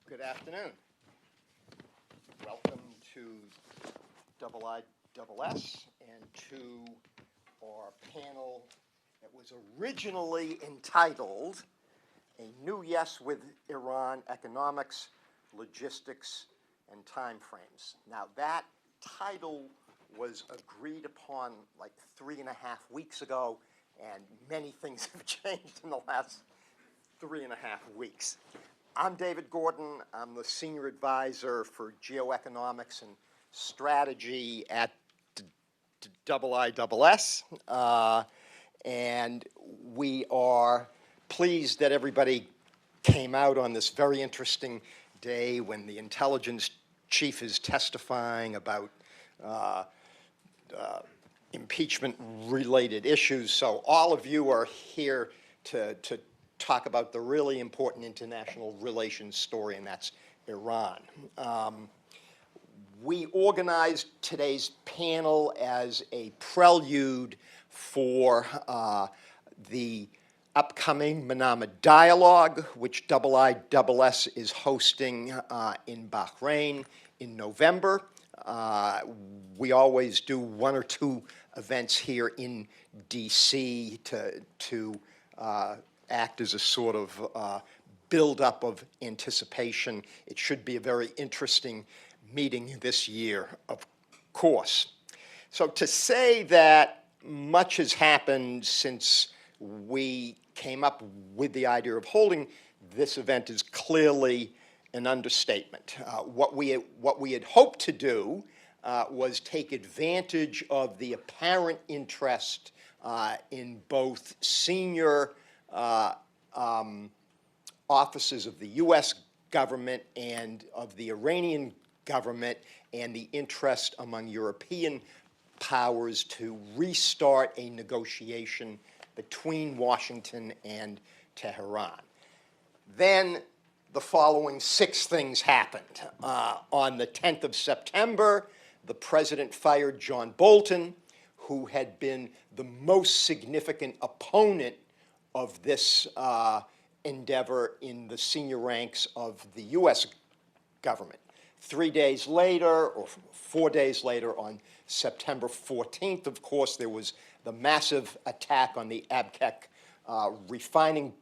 Good afternoon. Welcome to IISS and to our panel that was originally entitled A New Yes with Iran, Economics, Logistics, and Timeframes. Now that title was agreed upon like 3.5 weeks ago, and many things have changed in the last 3.5 weeks. I'm David Gordon. I'm the Senior Advisor for Geoeconomics and Strategy at IISS. And we are pleased that everybody came out on this very interesting day when the intelligence chief is testifying about impeachment-related issues. So all of you are here to talk about the really important international relations story, and that's Iran. We organized today's panel as a prelude for the upcoming Manama Dialogue, which IISS is hosting in Bahrain in November. We always do one or two events here in D.C. to act as a sort of build-up of anticipation. It should be a very interesting meeting this year, of course. So to say that much has happened since we came up with the idea of holding this event is clearly an understatement. What we had hoped to do was take advantage of the apparent interest in both senior offices of the U.S. government and of the Iranian government and the interest among European powers to restart a negotiation between Washington and Tehran. Then the following 6 things happened. On the 10th of September, the president fired John Bolton, who had been the most significant opponent of this endeavor in the senior ranks of the U.S. government. 3 days later, or 4 days later, on September 14th, of course, there was the massive attack on the Abqaiq refining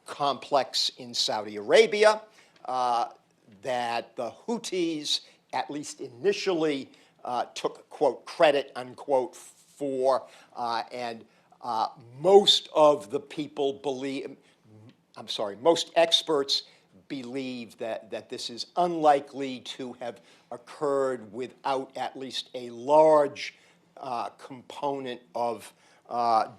complex in Saudi Arabia that the Houthis, at least initially, took, quote, credit, unquote, for, and most of the people most experts believe that this is unlikely to have occurred without at least a large component of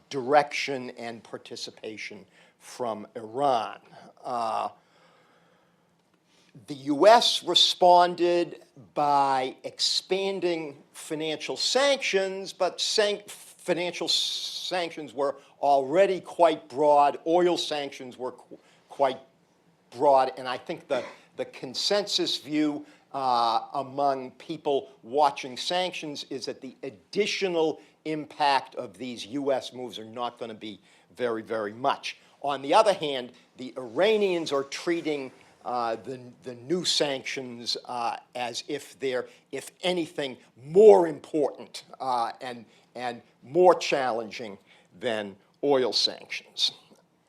direction and participation from Iran. The U.S. responded by expanding financial sanctions, but financial sanctions were already quite broad. Oil sanctions were quite broad, and I think the consensus view among people watching sanctions is that the additional impact of these U.S. moves are not going to be very, very much. On the other hand, the Iranians are treating the new sanctions as if they're, if anything, more important and more challenging than oil sanctions.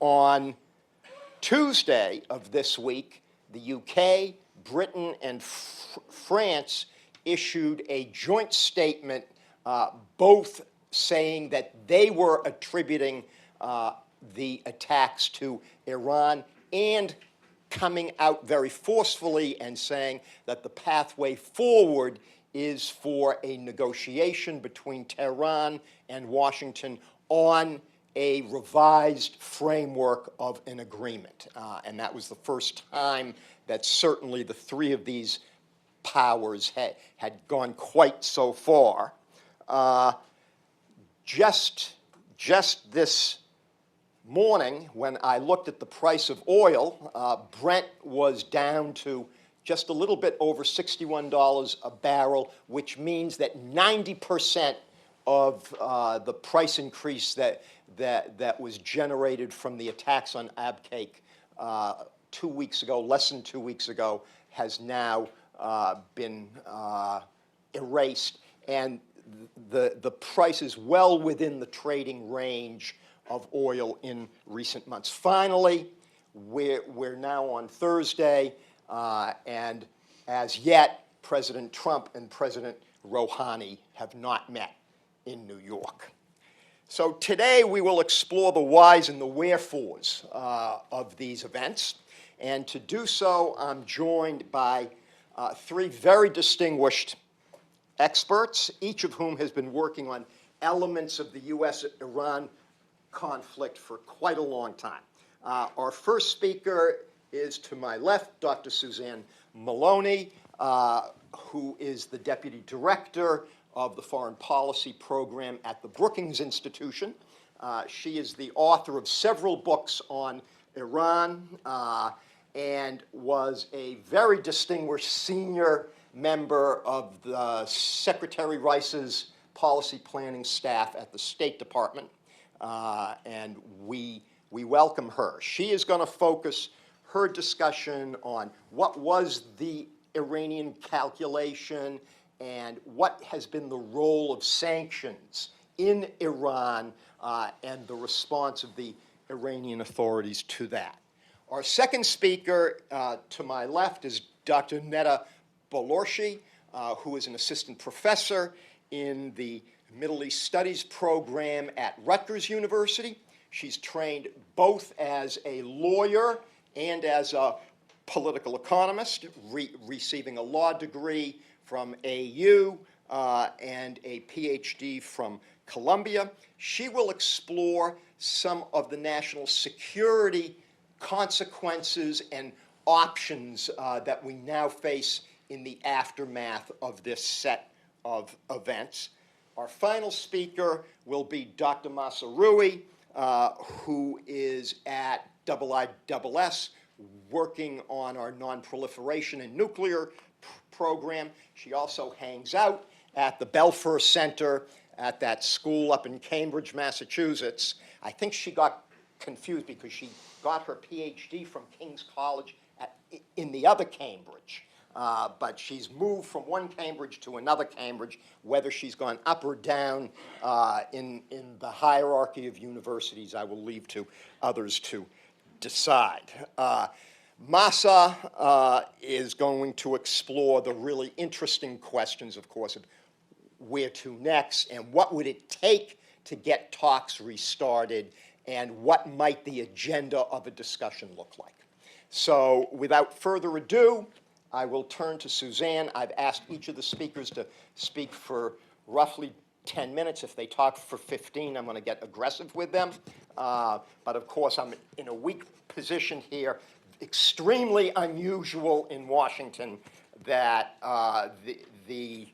On Tuesday of this week, the UK, Britain, and France issued a joint statement, both saying that they were attributing the attacks to Iran and coming out very forcefully and saying that the pathway forward is for a negotiation between Tehran and Washington on a revised framework of an agreement. And that was the first time that certainly the 3 of these powers had gone quite so far. Just this morning, when I looked at the price of oil, Brent was down to just a little bit over $61 a barrel, which means that 90% of the price increase that was generated from the attacks on Abqaiq 2 weeks ago, less than 2 weeks ago, has now been erased, and the price is well within the trading range of oil in recent months. Finally, we're now on Thursday, and as yet, President Trump and President Rouhani have not met in New York. So today we will explore the whys and the wherefores of these events. And to do so, I'm joined by three very distinguished experts, each of whom has been working on elements of the U.S.-Iran conflict for quite a long time. Our first speaker is to my left, Dr. Suzanne Maloney, who is the Deputy Director of the Foreign Policy Program at the Brookings Institution. She is the author of several books on Iran and was a very distinguished senior member of the Secretary Rice's policy planning staff at the State Department, and we welcome her. She is going to focus her discussion on what was the Iranian calculation and what has been the role of sanctions in Iran and the response of the Iranian authorities to that. Our second speaker to my left is Dr. Neda Bolourchi, who is an assistant professor in the Middle East Studies program at Rutgers University. She's trained both as a lawyer and as a political economist, receiving a law degree from AU and a PhD from Columbia. She will explore some of the national security consequences and options that we now face in the aftermath of this set of events. Our final speaker will be Dr. Mahsa Rouhi, who is at IISS, working on our non-proliferation and nuclear program. She also hangs out at the Belfer Center at that school up in Cambridge, Massachusetts. I think she got confused because she got her PhD from King's College in the other Cambridge. But she's moved from one Cambridge to another Cambridge. Whether she's gone up or down in the hierarchy of universities, I will leave to others to decide. Mahsa is going to explore the really interesting questions, of course, of where to next and what would it take to get talks restarted and what might the agenda of a discussion look like. So without further ado, I will turn to Suzanne. I've asked each of the speakers to speak for roughly 10 minutes. If they talk for 15, I'm going to get aggressive with them. But of course, I'm in a weak position here. Extremely unusual in Washington that the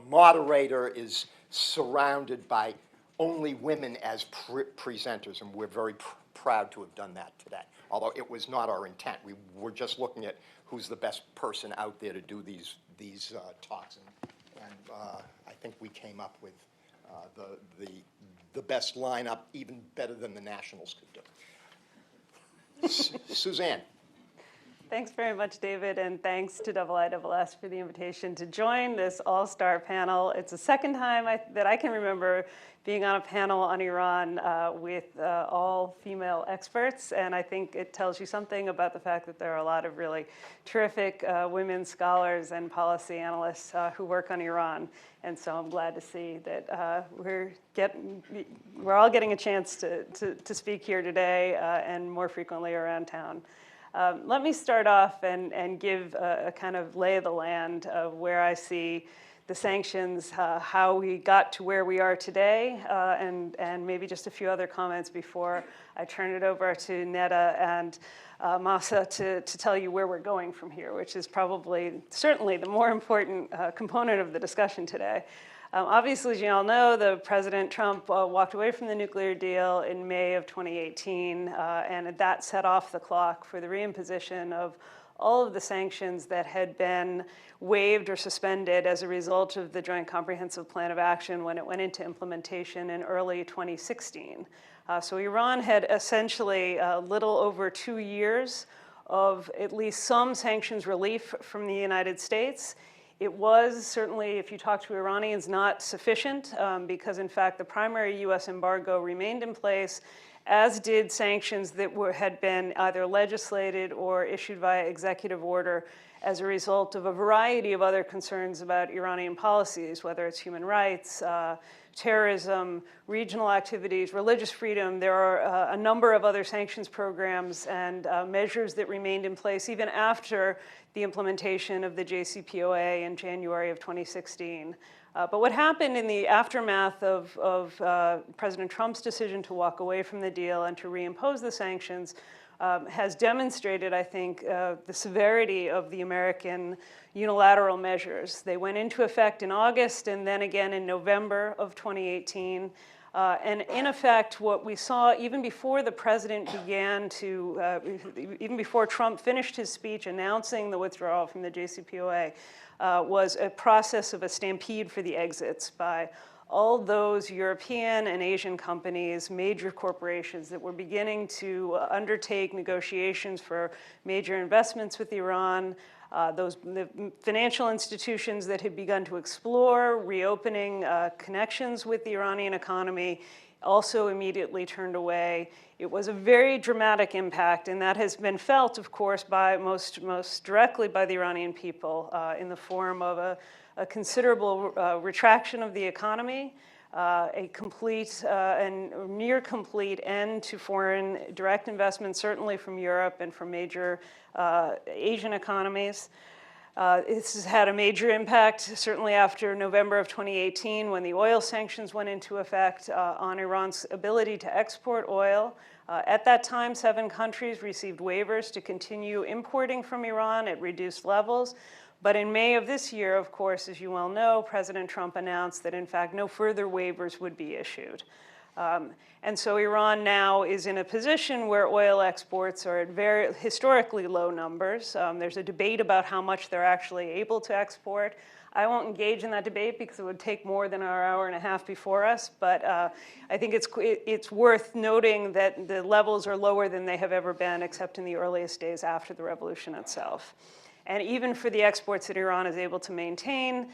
moderator is surrounded by only women as presenters, and we're very proud to have done that today, although it was not our intent. We were just looking at who's the best person out there to do these talks, and I think we came up with the best lineup, even better than the Nationals could do. Suzanne. Thanks very much, David, and thanks to IISS for the invitation to join this all-star panel. It's the second time that I can remember being on a panel on Iran with all female experts, and I think it tells you something about the fact that there are a lot of really terrific women scholars and policy analysts who work on Iran. And so I'm glad to see that we're all getting a chance to speak here today and more frequently around town. Let me start off and give a kind of lay of the land of where I see the sanctions, how we got to where we are today, and maybe just a few other comments before I turn it over to Neda and Mahsa to tell you where we're going from here, which is probably, certainly the more important component of the discussion today. Obviously, as you all know, President Trump walked away from the nuclear deal in May of 2018, and that set off the clock for the reimposition of all of the sanctions that had been waived or suspended as a result of the Joint Comprehensive Plan of Action when it went into implementation in early 2016. So Iran had essentially a little over 2 years of at least some sanctions relief from the United States. It was certainly, if you talk to Iranians, not sufficient because, in fact, the primary U.S. embargo remained in place, as did sanctions that had been either legislated or issued via executive order as a result of a variety of other concerns about Iranian policies, whether it's human rights, terrorism, regional activities, religious freedom. There are a number of other sanctions programs and measures that remained in place even after the implementation of the JCPOA in January of 2016. But what happened in the aftermath of President Trump's decision to walk away from the deal and to reimpose the sanctions has demonstrated, I think, the severity of the American unilateral measures. They went into effect in August and then again in November of 2018. And in effect, what we saw even before the president began to, even before Trump finished his speech announcing the withdrawal from the JCPOA, was a process of a stampede for the exits by all those European and Asian companies, major corporations that were beginning to undertake negotiations for major investments with Iran, the financial institutions that had begun to explore reopening connections with the Iranian economy also immediately turned away. It was a very dramatic impact, and that has been felt, of course, by most directly by the Iranian people in the form of a considerable retraction of the economy, a complete and near complete end to foreign direct investment, certainly from Europe and from major Asian economies. This has had a major impact, certainly after November of 2018, when the oil sanctions went into effect on Iran's ability to export oil. At that time, 7 countries received waivers to continue importing from Iran at reduced levels. But in May of this year, of course, as you well know, President Trump announced that, in fact, no further waivers would be issued. And so Iran now is in a position where oil exports are at very historically low numbers. There's a debate about how much they're actually able to export. I won't engage in that debate because it would take more than our hour and a half before us, but I think it's worth noting that the levels are lower than they have ever been, except in the earliest days after the revolution itself. And even for the exports that Iran is able to maintain,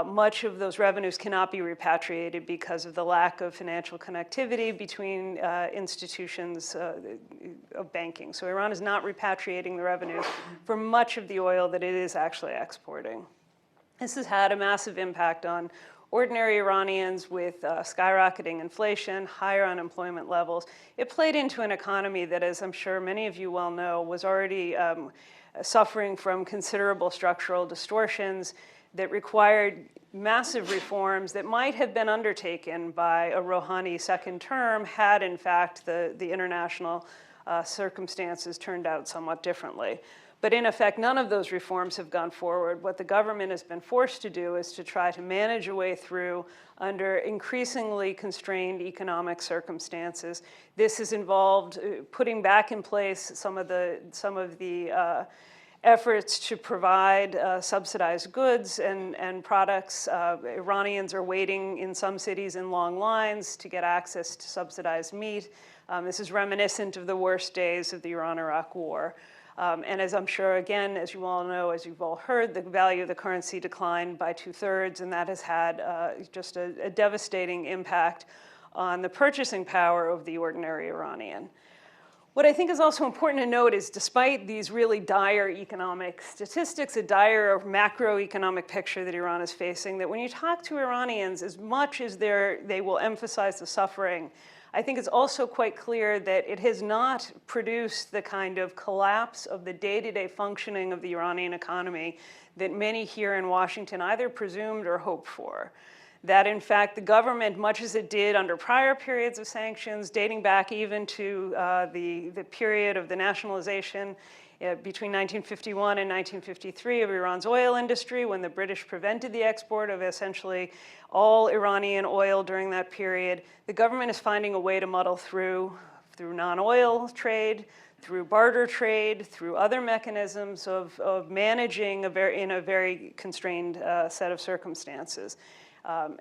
much of those revenues cannot be repatriated because of the lack of financial connectivity between institutions of banking. So Iran is not repatriating the revenues for much of the oil that it is actually exporting. This has had a massive impact on ordinary Iranians with skyrocketing inflation, higher unemployment levels. It played into an economy that, as I'm sure many of you well know, was already suffering from considerable structural distortions that required massive reforms that might have been undertaken by a Rouhani second term had, in fact, the international circumstances turned out somewhat differently. But in effect, none of those reforms have gone forward. What the government has been forced to do is to try to manage a way through under increasingly constrained economic circumstances. This has involved putting back in place some of the efforts to provide subsidized goods and products. Iranians are waiting in some cities in long lines to get access to subsidized meat. This is reminiscent of the worst days of the Iran-Iraq War. And as I'm sure, again, as you all know, as you've all heard, the value of the currency declined by 2/3, and that has had just a devastating impact on the purchasing power of the ordinary Iranian. What I think is also important to note is, despite these really dire economic statistics, a dire macroeconomic picture that Iran is facing, that when you talk to Iranians, as much as they will emphasize the suffering, I think it's also quite clear that it has not produced the kind of collapse of the day-to-day functioning of the Iranian economy that many here in Washington either presumed or hoped for. that in fact the government, much as it did under prior periods of sanctions, dating back even to the period of the nationalization between 1951 and 1953 of Iran's oil industry, when the British prevented the export of essentially all Iranian oil during that period, the government is finding a way to muddle through non-oil trade, through barter trade, through other mechanisms of managing in a very constrained set of circumstances.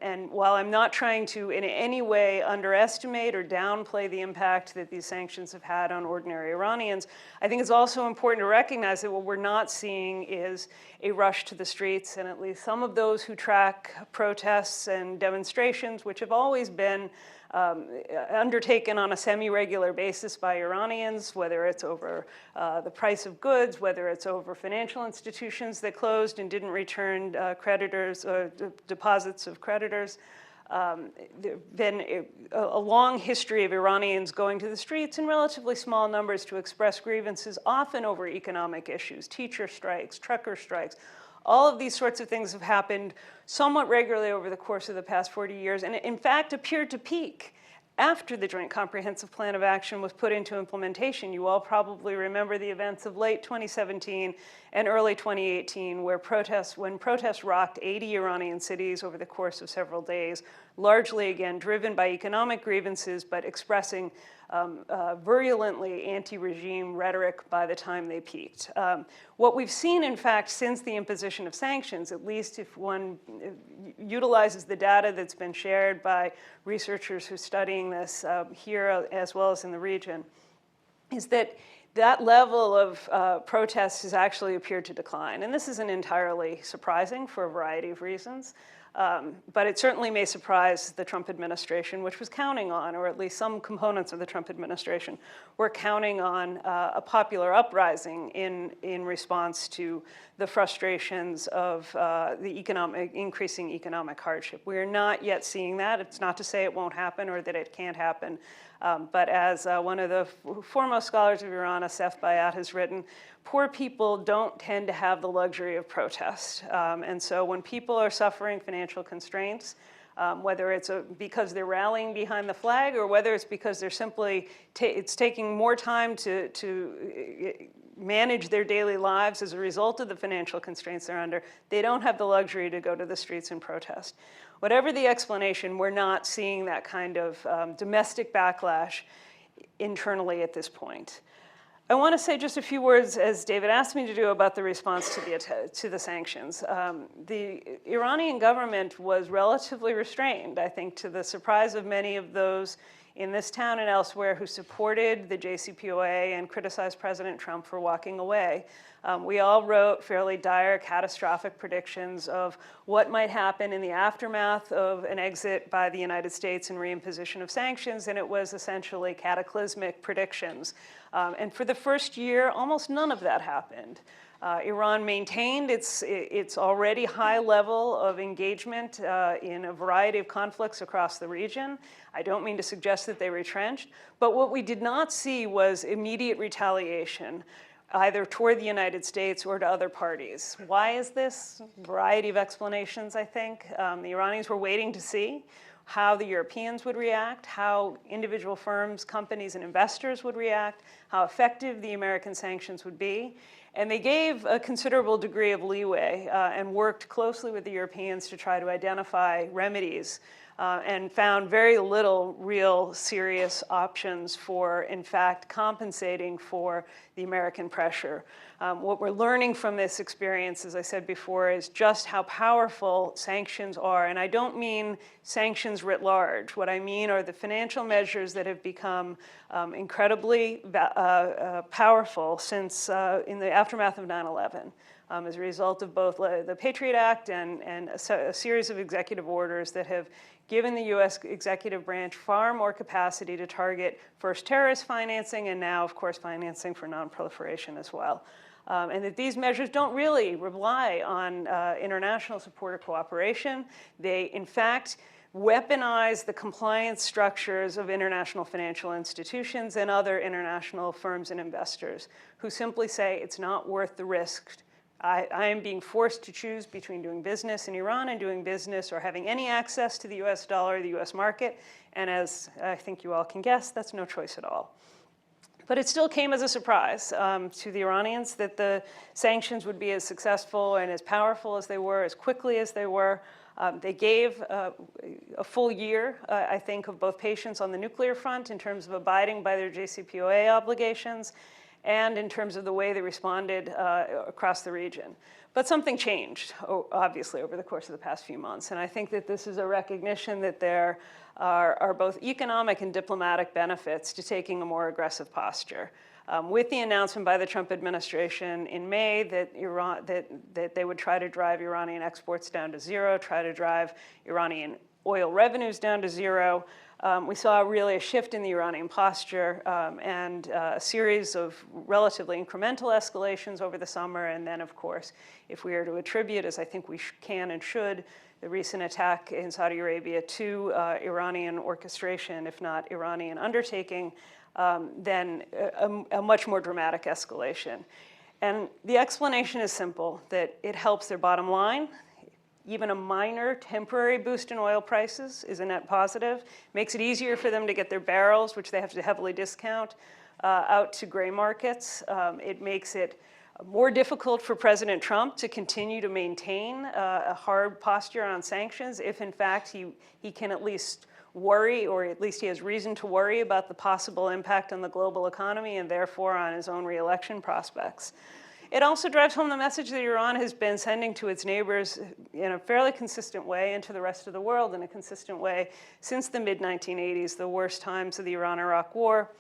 And while I'm not trying to in any way underestimate or downplay the impact that these sanctions have had on ordinary Iranians, I think it's also important to recognize that what we're not seeing is a rush to the streets, and at least some of those who track protests and demonstrations, which have always been undertaken on a semi-regular basis by Iranians, whether it's over the price of goods, whether it's over financial institutions that closed and didn't return creditors or deposits of creditors. There's been a long history of Iranians going to the streets in relatively small numbers to express grievances, often over economic issues, teacher strikes, trucker strikes. All of these sorts of things have happened somewhat regularly over the course of the past 40 years, and in fact appeared to peak after the Joint Comprehensive Plan of Action was put into implementation. You all probably remember the events of late 2017 and early 2018, when protests rocked 80 Iranian cities over the course of several days, largely, again, driven by economic grievances, but expressing virulently anti-regime rhetoric by the time they peaked. What we've seen, in fact, since the imposition of sanctions, at least if one utilizes the data that's been shared by researchers who are studying this here as well as in the region, is that that level of protests has actually appeared to decline. And this isn't entirely surprising for a variety of reasons. But it certainly may surprise the Trump administration, which was counting on, or at least some components of the Trump administration were counting on a popular uprising in response to the frustrations of the increasing economic hardship. We are not yet seeing that. It's not to say it won't happen or that it can't happen. But as one of the foremost scholars of Iran, Asef Bayat, has written, poor people don't tend to have the luxury of protest. And so when people are suffering financial constraints, whether it's because they're rallying behind the flag or whether it's because they're simply, it's taking more time to manage their daily lives as a result of the financial constraints they're under, they don't have the luxury to go to the streets and protest. Whatever the explanation, we're not seeing that kind of domestic backlash internally at this point. I want to say just a few words, as David asked me to do, about the response to the sanctions. The Iranian government was relatively restrained, I think, to the surprise of many of those in this town and elsewhere who supported the JCPOA and criticized President Trump for walking away. We all wrote fairly dire, catastrophic predictions of what might happen in the aftermath of an exit by the United States and reimposition of sanctions, and it was essentially cataclysmic predictions. And for the first year, almost none of that happened. Iran maintained its already high level of engagement in a variety of conflicts across the region. I don't mean to suggest that they retrenched, but what we did not see was immediate retaliation, either toward the United States or to other parties. Why is this? A variety of explanations, I think. The Iranians were waiting to see how the Europeans would react, how individual firms, companies, and investors would react, how effective the American sanctions would be. And they gave a considerable degree of leeway and worked closely with the Europeans to try to identify remedies and found very little real serious options for, in fact, compensating for the American pressure. What we're learning from this experience, as I said before, is just how powerful sanctions are. And I don't mean sanctions writ large. What I mean are the financial measures that have become incredibly powerful since in the aftermath of 9/11. As a result of both the Patriot Act and a series of executive orders that have given the U.S. executive branch far more capacity to target first terrorist financing and now, of course, financing for nonproliferation as well. And that these measures don't really rely on international support or cooperation. They, in fact, weaponize the compliance structures of international financial institutions and other international firms and investors who simply say it's not worth the risk I am being forced to choose between doing business in Iran and doing business or having any access to the US dollar, the US market. And as I think you all can guess, that's no choice at all. But it still came as a surprise to the Iranians that the sanctions would be as successful and as powerful as they were, as quickly as they were. They gave a full year, I think, of both patience on the nuclear front in terms of abiding by their JCPOA obligations and in terms of the way they responded across the region. But something changed, obviously, over the course of the past few months. And I think that this is a recognition that there are both economic and diplomatic benefits to taking a more aggressive posture. With the announcement by the Trump administration in May that they would try to drive Iranian exports down to zero, try to drive Iranian oil revenues down to zero, we saw really a shift in the Iranian posture and a series of relatively incremental escalations over the summer. And then, of course, if we are to attribute, as I think we can and should, the recent attack in Saudi Arabia to Iranian orchestration, if not Iranian undertaking, then a much more dramatic escalation. And the explanation is simple, that it helps their bottom line. Even a minor temporary boost in oil prices is a net positive. Makes it easier for them to get their barrels, which they have to heavily discount, out to gray markets. It makes it more difficult for President Trump to continue to maintain a hard posture on sanctions if, in fact, he can at least worry, or at least he has reason to worry about the possible impact on the global economy and therefore on his own re-election prospects. It also drives home the message that Iran has been sending to its neighbors in a fairly consistent way and to the rest of the world in a consistent way since the mid-1980s, the worst times of the Iran-Iraq War,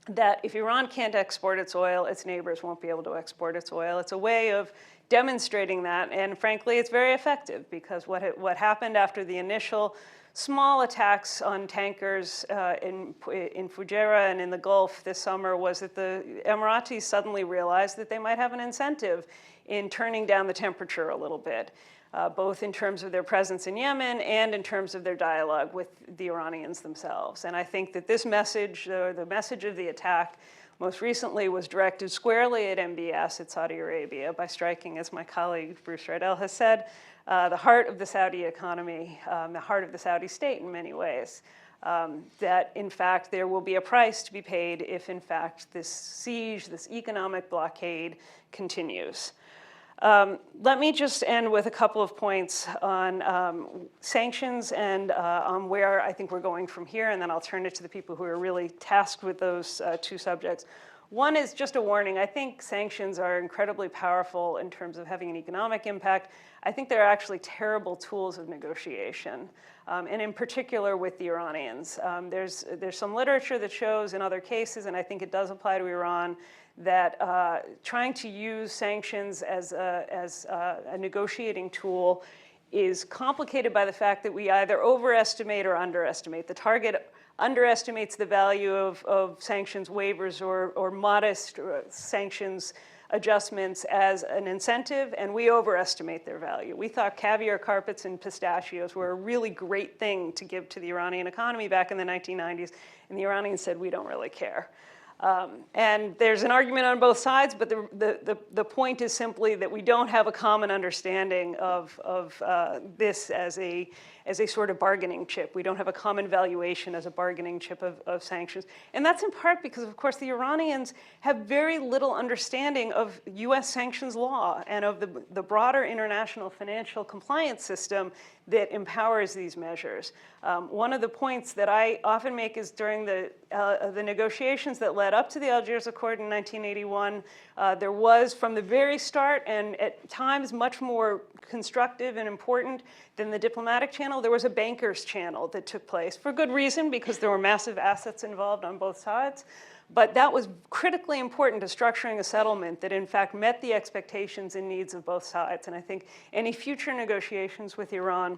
that if Iran can't export its oil, its neighbors won't be able to export its oil. It's a way of demonstrating that, and frankly, it's very effective because what happened after the initial small attacks on tankers in Fujairah and in the Gulf this summer was that the Emiratis suddenly realized that they might have an incentive in turning down the temperature a little bit, both in terms of their presence in Yemen and in terms of their dialogue with the Iranians themselves. And I think that this message, the message of the attack, most recently was directed squarely at MBS at Saudi Arabia by striking, as my colleague Bruce Riedel has said, the heart of the Saudi economy, the heart of the Saudi state in many ways. That, in fact, there will be a price to be paid if, in fact, this siege, this economic blockade continues. Let me just end with a couple of points on sanctions and on where I think we're going from here, and then I'll turn it to the people who are really tasked with those two subjects. One is just a warning. I think sanctions are incredibly powerful in terms of having an economic impact. I think they're actually terrible tools of negotiation, and in particular with the Iranians. There's some literature that shows in other cases, and I think it does apply to Iran, that trying to use sanctions as a negotiating tool is complicated by the fact that we either overestimate or underestimate. The target underestimates the value of sanctions waivers or modest sanctions adjustments as an incentive, and we overestimate their value. We thought caviar carpets and pistachios were a really great thing to give to the Iranian economy back in the 1990s, and the Iranians said, we don't really care. And there's an argument on both sides, but the point is simply that we don't have a common understanding of this as a sort of bargaining chip. We don't have a common valuation as a bargaining chip of sanctions. And that's in part because, of course, the Iranians have very little understanding of US sanctions law and of the broader international financial compliance system that empowers these measures. One of the points that I often make is during the negotiations that led up to the Algiers Accord in 1981, there was from the very start, and at times much more constructive and important than the diplomatic channel, there was a bankers channel that took place for good reason, because there were massive assets involved on both sides. But that was critically important to structuring a settlement that in fact met the expectations and needs of both sides. And I think any future negotiations with Iran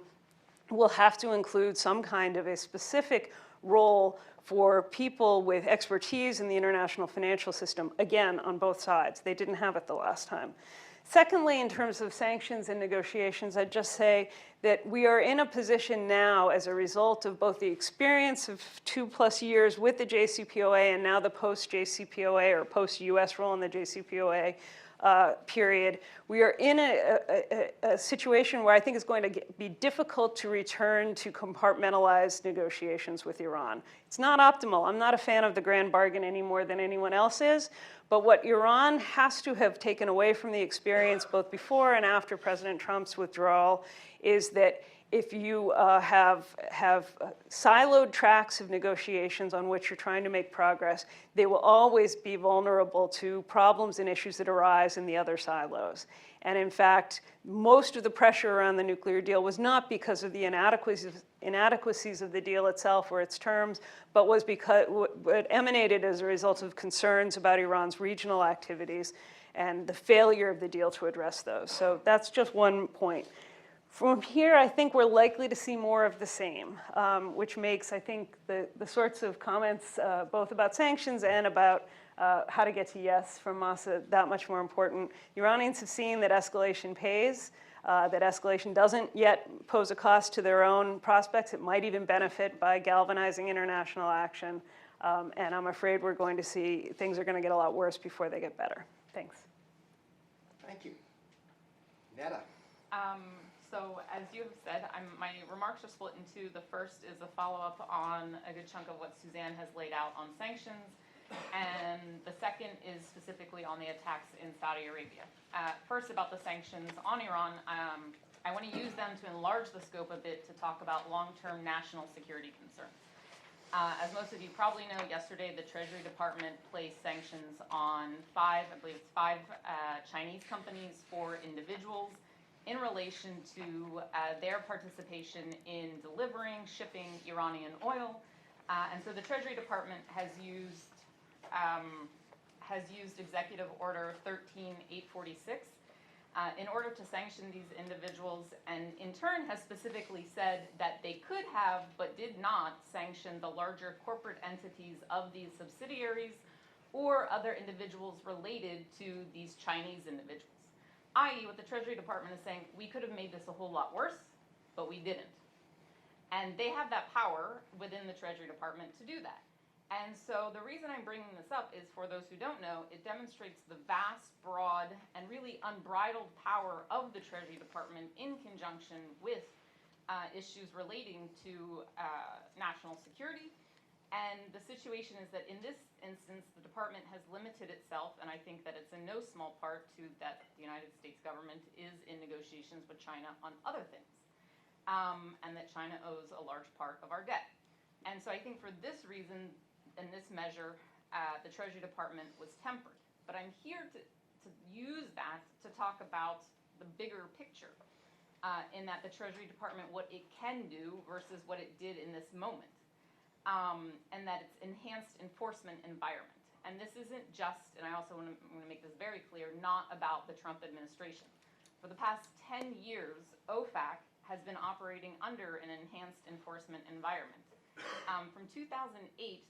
will have to include some kind of a specific role for people with expertise in the international financial system, again, on both sides. They didn't have it the last time. Secondly, in terms of sanctions and negotiations, I'd just say that we are in a position now as a result of both the experience of 2+ years with the JCPOA and now the post-JCPOA or post-US role in the JCPOA period. We are in a situation where I think it's going to be difficult to return to compartmentalized negotiations with Iran. It's not optimal. I'm not a fan of the grand bargain any more than anyone else is. But what Iran has to have taken away from the experience both before and after President Trump's withdrawal is that if you have siloed tracks of negotiations on which you're trying to make progress, they will always be vulnerable to problems and issues that arise in the other silos. And in fact, most of the pressure around the nuclear deal was not because of the inadequacies of the deal itself or its terms, but was because it emanated as a result of concerns about Iran's regional activities and the failure of the deal to address those. So that's just one point. From here, I think we're likely to see more of the same, which makes, I think, the sorts of comments both about sanctions and about how to get to yes from Mahsa that much more important. Iranians have seen that escalation pays, that escalation doesn't yet pose a cost to their own prospects. It might even benefit by galvanizing international action. And I'm afraid we're going to see things are going to get a lot worse before they get better. Thanks. Thank you. Neda. So as you have said, my remarks are split in two. The first is a follow-up on a good chunk of what Suzanne has laid out on sanctions, and the second is specifically on the attacks in Saudi Arabia. First, about the sanctions on Iran, I want to use them to enlarge the scope a bit to talk about long-term national security concerns. As most of you probably know, yesterday the Treasury Department placed sanctions on five Chinese companies, 4 individuals, in relation to their participation in delivering, shipping Iranian oil. And so the Treasury Department has used Executive Order 13846 in order to sanction these individuals, and in turn has specifically said that they could have but did not sanction the larger corporate entities of these subsidiaries or other individuals related to these Chinese individuals. I.e., what the Treasury Department is saying, we could have made this a whole lot worse, but we didn't. And they have that power within the Treasury Department to do that. And so the reason I'm bringing this up is, for those who don't know, it demonstrates the vast, broad, and really unbridled power of the Treasury Department in conjunction with issues relating to national security. And the situation is that in this instance, the department has limited itself, and I think that it's in no small part to that the United States government is in negotiations with China on other things, and that China owes a large part of our debt. And so I think for this reason, in this measure, the Treasury Department was tempered. But I'm here to use that to talk about the bigger picture, in that the Treasury Department, what it can do versus what it did in this moment. And that it's enhanced enforcement environment. And this isn't just, and I also want to make this very clear, not about the Trump administration. For the past 10 years, OFAC has been operating under an enhanced enforcement environment. From 2008,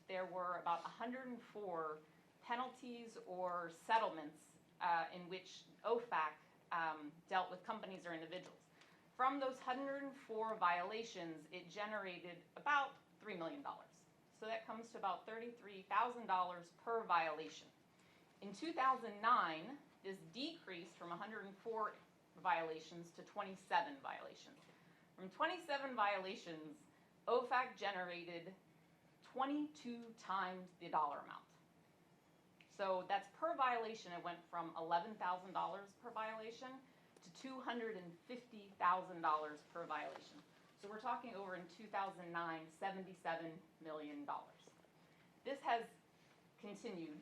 there were about 104 penalties or settlements in which OFAC dealt with companies or individuals. From those 104 violations, it generated about $3 million. So that comes to about $33,000 per violation. In 2009, this decreased from 104 violations to 27 violations. From 27 violations, OFAC generated 22 times the dollar amount. So that's per violation. It went from $11,000 per violation to $250,000 per violation. So we're talking over in 2009, $77 million. This has continued.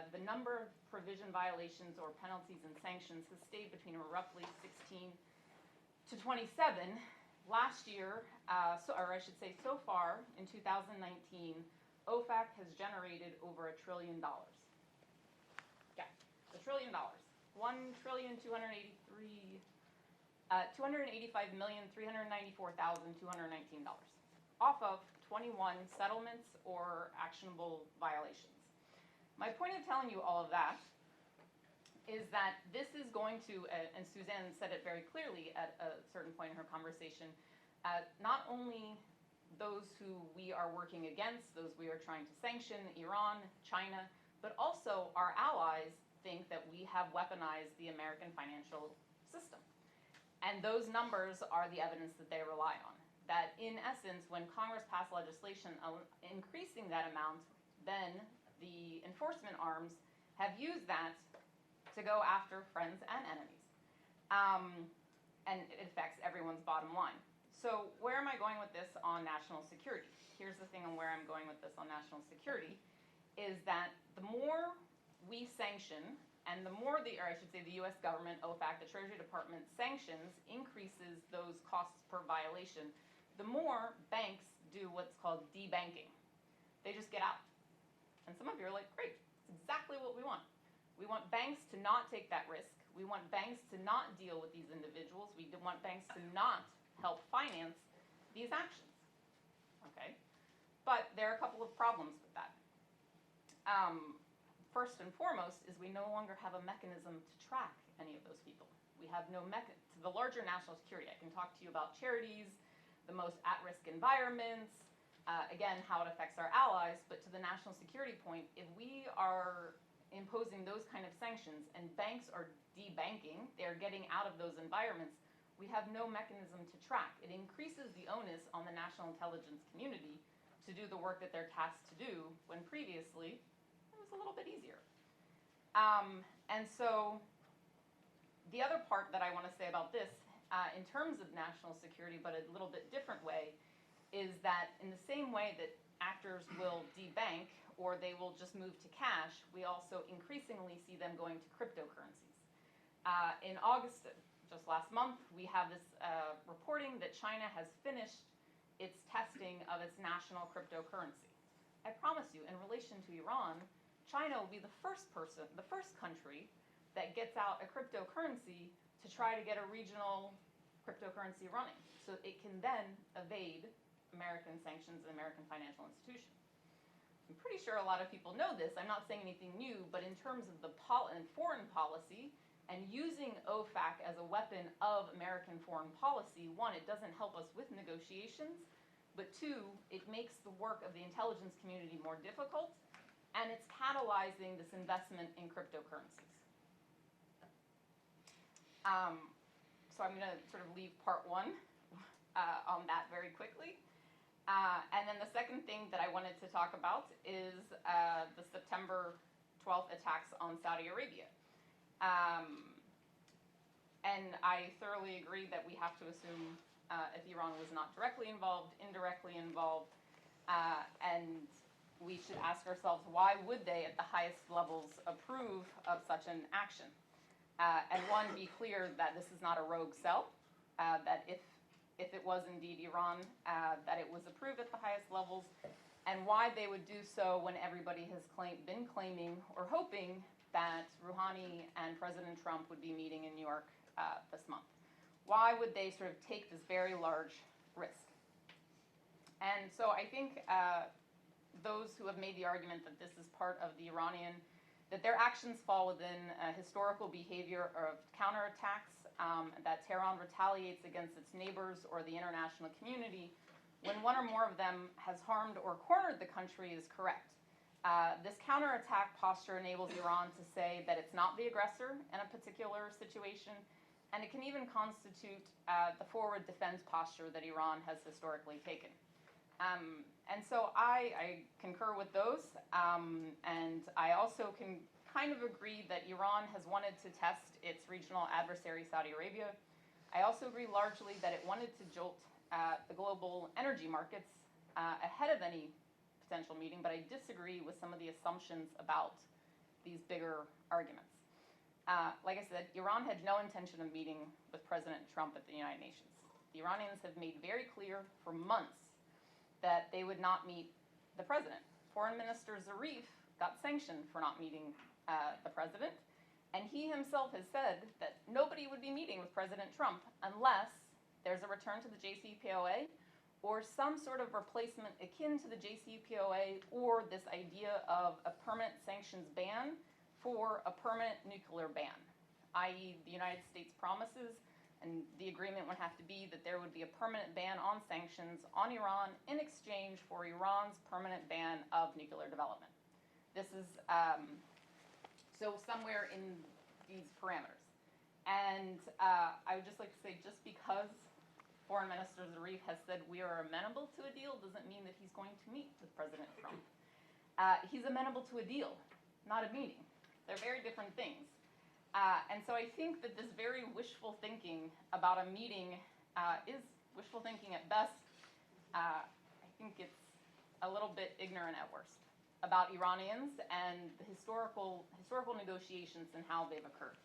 The number of provision violations or penalties and sanctions has stayed between roughly 16 to 27. Last year, or I should say so far, in 2019, OFAC has generated over $1 trillion. Yeah, $1 trillion. $285,394,219 off of 21 settlements or actionable violations. My point of telling you all of that is that this is going to, and Suzanne said it very clearly at a certain point in her conversation, not only those who we are working against, those we are trying to sanction, Iran, China, but also our allies think that we have weaponized the American financial system. And those numbers are the evidence that they rely on. That in essence, when Congress passed legislation increasing that amount, then the enforcement arms have used that to go after friends and enemies. And it affects everyone's bottom line. So where am I going with this on national security? Here's the thing on where I'm going with this on national security, is that the more we sanction, and the more or I should say the US government, OFAC, the Treasury Department sanctions, increases those costs per violation, the more banks do what's called debanking. They just get out. And some of you are like, great, it's exactly what we want. We want banks to not take that risk. We want banks to not deal with these individuals. We want banks to not help finance these actions. Okay? But there are a couple of problems with that. First and foremost is we no longer have a mechanism to track any of those people. We have no mechanism. To the larger national security, I can talk to you about charities, the most at-risk environments, again, how it affects our allies, but to the national security point, if we are imposing those kind of sanctions and banks are debanking, they're getting out of those environments, we have no mechanism to track. It increases the onus on the national intelligence community to do the work that they're tasked to do when previously it was a little bit easier. And so the other part that I want to say about this, in terms of national security, but a little bit different way, is that in the same way that actors will debank or they will just move to cash, we also increasingly see them going to cryptocurrencies. In August, just last month, we have this reporting that China has finished its testing of its national cryptocurrency. I promise you, in relation to Iran, China will be the first country that gets out a cryptocurrency to try to get a regional cryptocurrency running, so it can then evade American sanctions and American financial institutions. I'm pretty sure a lot of people know this. I'm not saying anything new, but in terms of the foreign policy and using OFAC as a weapon of American foreign policy, one, it doesn't help us with negotiations, but two, it makes the work of the intelligence community more difficult, and it's catalyzing this investment in cryptocurrencies. So I'm going to sort of leave part one on that very quickly. And then the second thing that I wanted to talk about is the September 12th attacks on Saudi Arabia. And I thoroughly agree that we have to assume if Iran was not directly involved, indirectly involved, and we should ask ourselves, why would they at the highest levels approve of such an action? And one, be clear that this is not a rogue cell, that if it was indeed Iran, that it was approved at the highest levels, and why they would do so when everybody has been claiming or hoping that Rouhani and President Trump would be meeting in New York this month. Why would they sort of take this very large risk? And so I think those who have made the argument that this is part of the Iranian, that their actions fall within historical behavior of counterattacks, that Tehran retaliates against its neighbors or the international community when one or more of them has harmed or cornered the country is correct. This counterattack posture enables Iran to say that it's not the aggressor in a particular situation, and it can even constitute the forward defense posture that Iran has historically taken. And so I concur with those, and I also can kind of agree that Iran has wanted to test its regional adversary, Saudi Arabia. I also agree largely that it wanted to jolt the global energy markets ahead of any potential meeting, but I disagree with some of the assumptions about these bigger arguments. Like I said, Iran had no intention of meeting with President Trump at the United Nations. The Iranians have made very clear for months that they would not meet the president. Foreign Minister Zarif got sanctioned for not meeting the president, and he himself has said that nobody would be meeting with President Trump unless there's a return to the JCPOA or some sort of replacement akin to the JCPOA, or this idea of a permanent sanctions ban for a permanent nuclear ban, i.e. the United States promises, and the agreement would have to be that there would be a permanent ban on sanctions on Iran in exchange for Iran's permanent ban of nuclear development. This is so somewhere in these parameters. And I would just like to say, just because Foreign Minister Zarif has said we are amenable to a deal doesn't mean that he's going to meet with President Trump. He's amenable to a deal, not a meeting. They're very different things. And so I think that this very wishful thinking about a meeting is wishful thinking at best. I think it's a little bit ignorant at worst about Iranians and the historical negotiations and how they've occurred.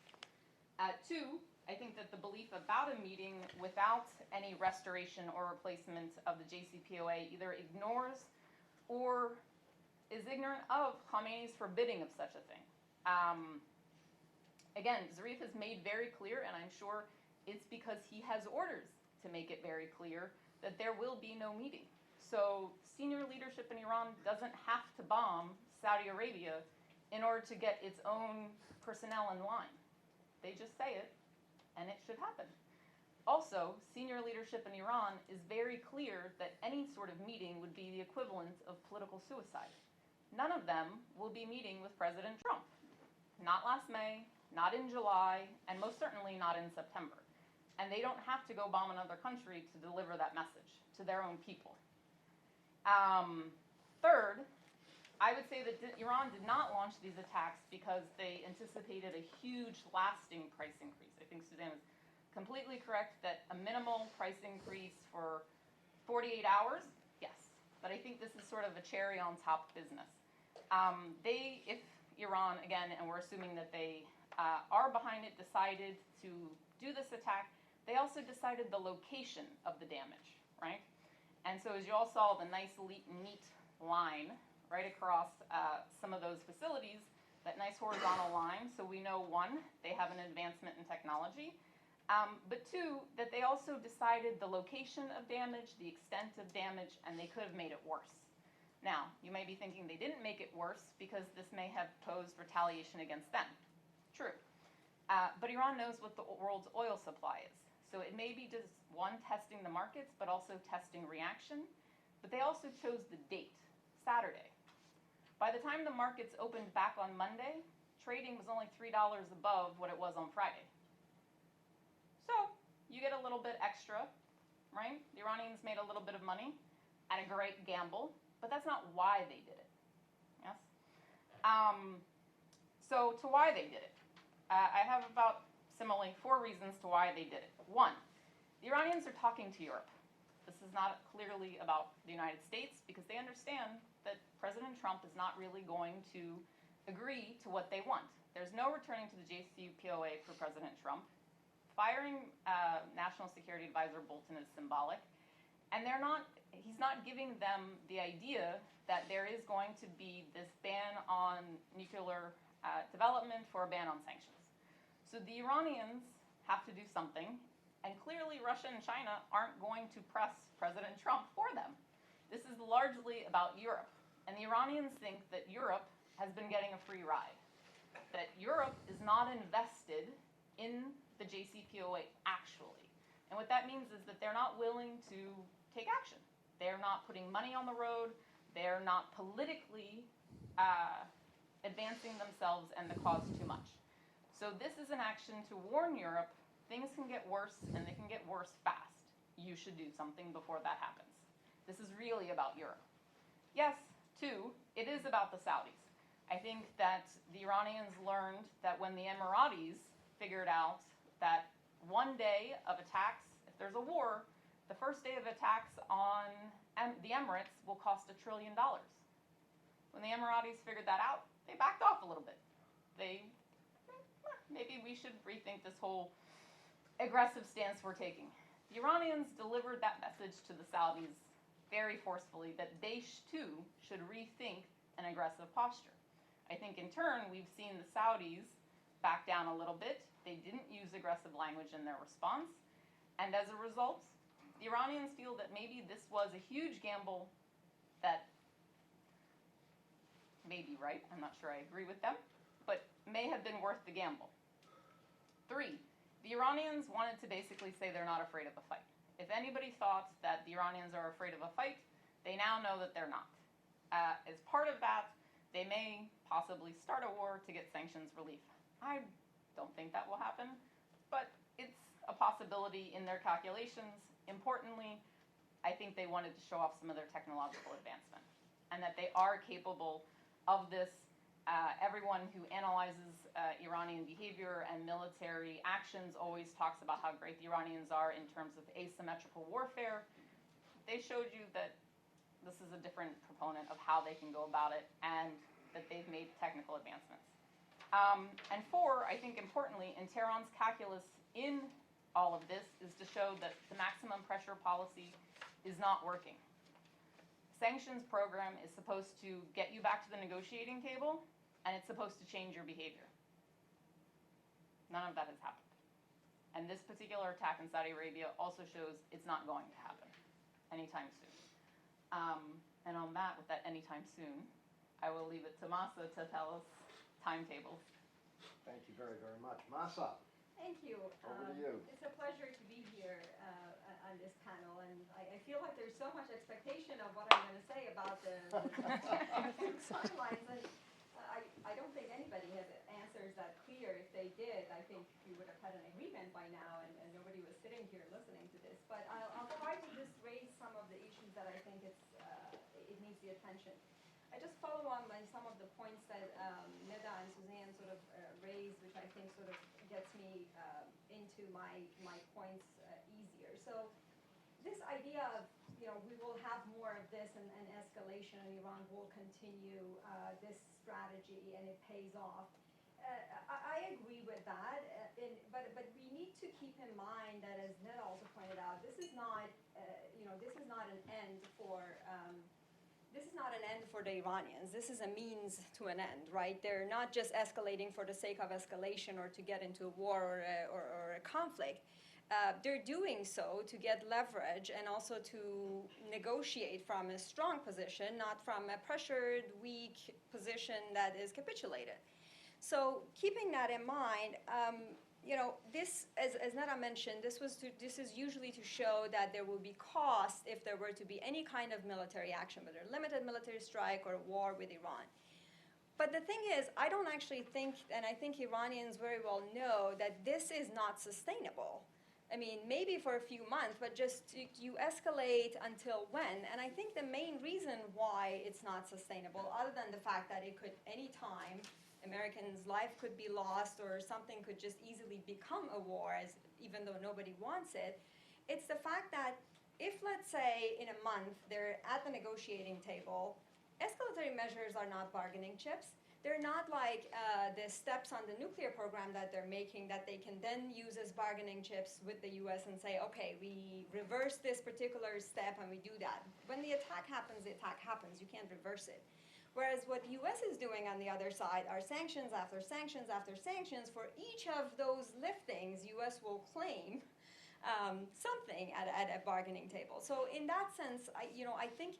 Two, I think that the belief about a meeting without any restoration or replacement of the JCPOA either ignores or is ignorant of Khamenei's forbidding of such a thing. Again, Zarif has made very clear, and I'm sure it's because he has orders to make it very clear, that there will be no meeting. So senior leadership in Iran doesn't have to bomb Saudi Arabia in order to get its own personnel in line. They just say it, and it should happen. Also, senior leadership in Iran is very clear that any sort of meeting would be the equivalent of political suicide. None of them will be meeting with President Trump. Not last May, not in July, and most certainly not in September. And they don't have to go bomb another country to deliver that message to their own people. Third, I would say that Iran did not launch these attacks because they anticipated a huge lasting price increase. I think Suzanne is completely correct that a minimal price increase for 48 hours, yes. But I think this is sort of a cherry on top business. If Iran, again, and we're assuming that they are behind it, decided to do this attack, they also decided the location of the damage, right? And so as you all saw, the nice neat line right across some of those facilities, that nice horizontal line, so we know, one, they have an advancement in technology, but two, that they also decided the location of damage, the extent of damage, and they could have made it worse. Now, you may be thinking they didn't make it worse because this may have posed retaliation against them. True. But Iran knows what the world's oil supply is. So it may be just, one, testing the markets, but also testing reaction. But they also chose the date, Saturday. By the time the markets opened back on Monday, trading was only $3 above what it was on Friday. So you get a little bit extra, right? The Iranians made a little bit of money at a great gamble, but that's not why they did it. Yes? So to why they did it. I have about, similarly, 4 reasons to why they did it. 1, the Iranians are talking to Europe. This is not clearly about the United States because they understand that President Trump is not really going to agree to what they want. There's no returning to the JCPOA for President Trump. Firing National Security Advisor Bolton is symbolic. And he's not giving them the idea that there is going to be this ban on nuclear development for a ban on sanctions. So the Iranians have to do something, and clearly Russia and China aren't going to press President Trump for them. This is largely about Europe, and the Iranians think that Europe has been getting a free ride, that Europe is not invested in the JCPOA actually. And what that means is that they're not willing to take action. They're not putting money on the road. They're not politically advancing themselves and the cause too much. So this is an action to warn Europe, things can get worse and they can get worse fast. You should do something before that happens. This is really about Europe. Yes, 2, it is about the Saudis. I think that the Iranians learned that when the Emiratis figured out that one day of attacks, if there's a war, the first day of attacks on the Emirates will cost $1 trillion. When the Emiratis figured that out, they backed off a little bit. Maybe we should rethink this whole aggressive stance we're taking. The Iranians delivered that message to the Saudis very forcefully that they too should rethink an aggressive posture. I think in turn we've seen the Saudis back down a little bit. They didn't use aggressive language in their response. And as a result, the Iranians feel that maybe this was a huge gamble that may be right. I'm not sure I agree with them. But may have been worth the gamble. 3, the Iranians wanted to basically say they're not afraid of a fight. If anybody thought that the Iranians are afraid of a fight, they now know that they're not. As part of that, they may possibly start a war to get sanctions relief. I don't think that will happen, but it's a possibility in their calculations. Importantly, I think they wanted to show off some of their technological advancement and that they are capable of this. Everyone who analyzes Iranian behavior and military actions always talks about how great the Iranians are in terms of asymmetrical warfare. They showed you that this is a different proponent of how they can go about it and that they've made technical advancements. And 4, I think importantly, in Tehran's calculus in all of this is to show that the maximum pressure policy is not working. Sanctions program is supposed to get you back to the negotiating table, and it's supposed to change your behavior. None of that has happened. And this particular attack in Saudi Arabia also shows it's not going to happen anytime soon. And on that, with that anytime soon, I will leave it to Mahsa to tell us timetables. Thank you very, very much. Mahsa, Thank you. over to you. It's a pleasure to be here on this panel, and I feel like there's so much expectation of what I'm going to say about the timelines, and I don't think anybody has answers that clear. If they did, I think we would have had an agreement by now, and nobody was sitting here listening to this. But I'll try to just raise some of the issues that I think it needs the attention. I just follow on by some of the points that Neda and Suzanne sort of raised, which I think sort of gets me into my points easier. So this idea of, we will have more of this and escalation, and Iran will continue this strategy, and it pays off. I agree with that, but we need to keep in mind that, as Neda also pointed out, this is not, this is not an end for. This is not an end for the Iranians. This is a means to an end, right? They're not just escalating for the sake of escalation or to get into a war or a conflict. They're doing so to get leverage and also to negotiate from a strong position, not from a pressured, weak position that is capitulated. So keeping that in mind, this, as Neda mentioned, this is usually to show that there will be cost if there were to be any kind of military action, whether limited military strike or war with Iran. But the thing is, I don't actually think, and I think Iranians very well know, that this is not sustainable. I mean, maybe for a few months, but just you escalate until when? And I think the main reason why it's not sustainable, other than the fact that it could any time, Americans' life could be lost or something could just easily become a war, even though nobody wants it, it's the fact that if, let's say, in a month they're at the negotiating table, escalatory measures are not bargaining chips. They're not like the steps on the nuclear program that they're making that they can then use as bargaining chips with the US and say, okay, we reverse this particular step and we do that. When the attack happens, you can't reverse it. Whereas what the US is doing on the other side are sanctions after sanctions after sanctions. For each of those liftings, US will claim something at a bargaining table. So in that sense, I think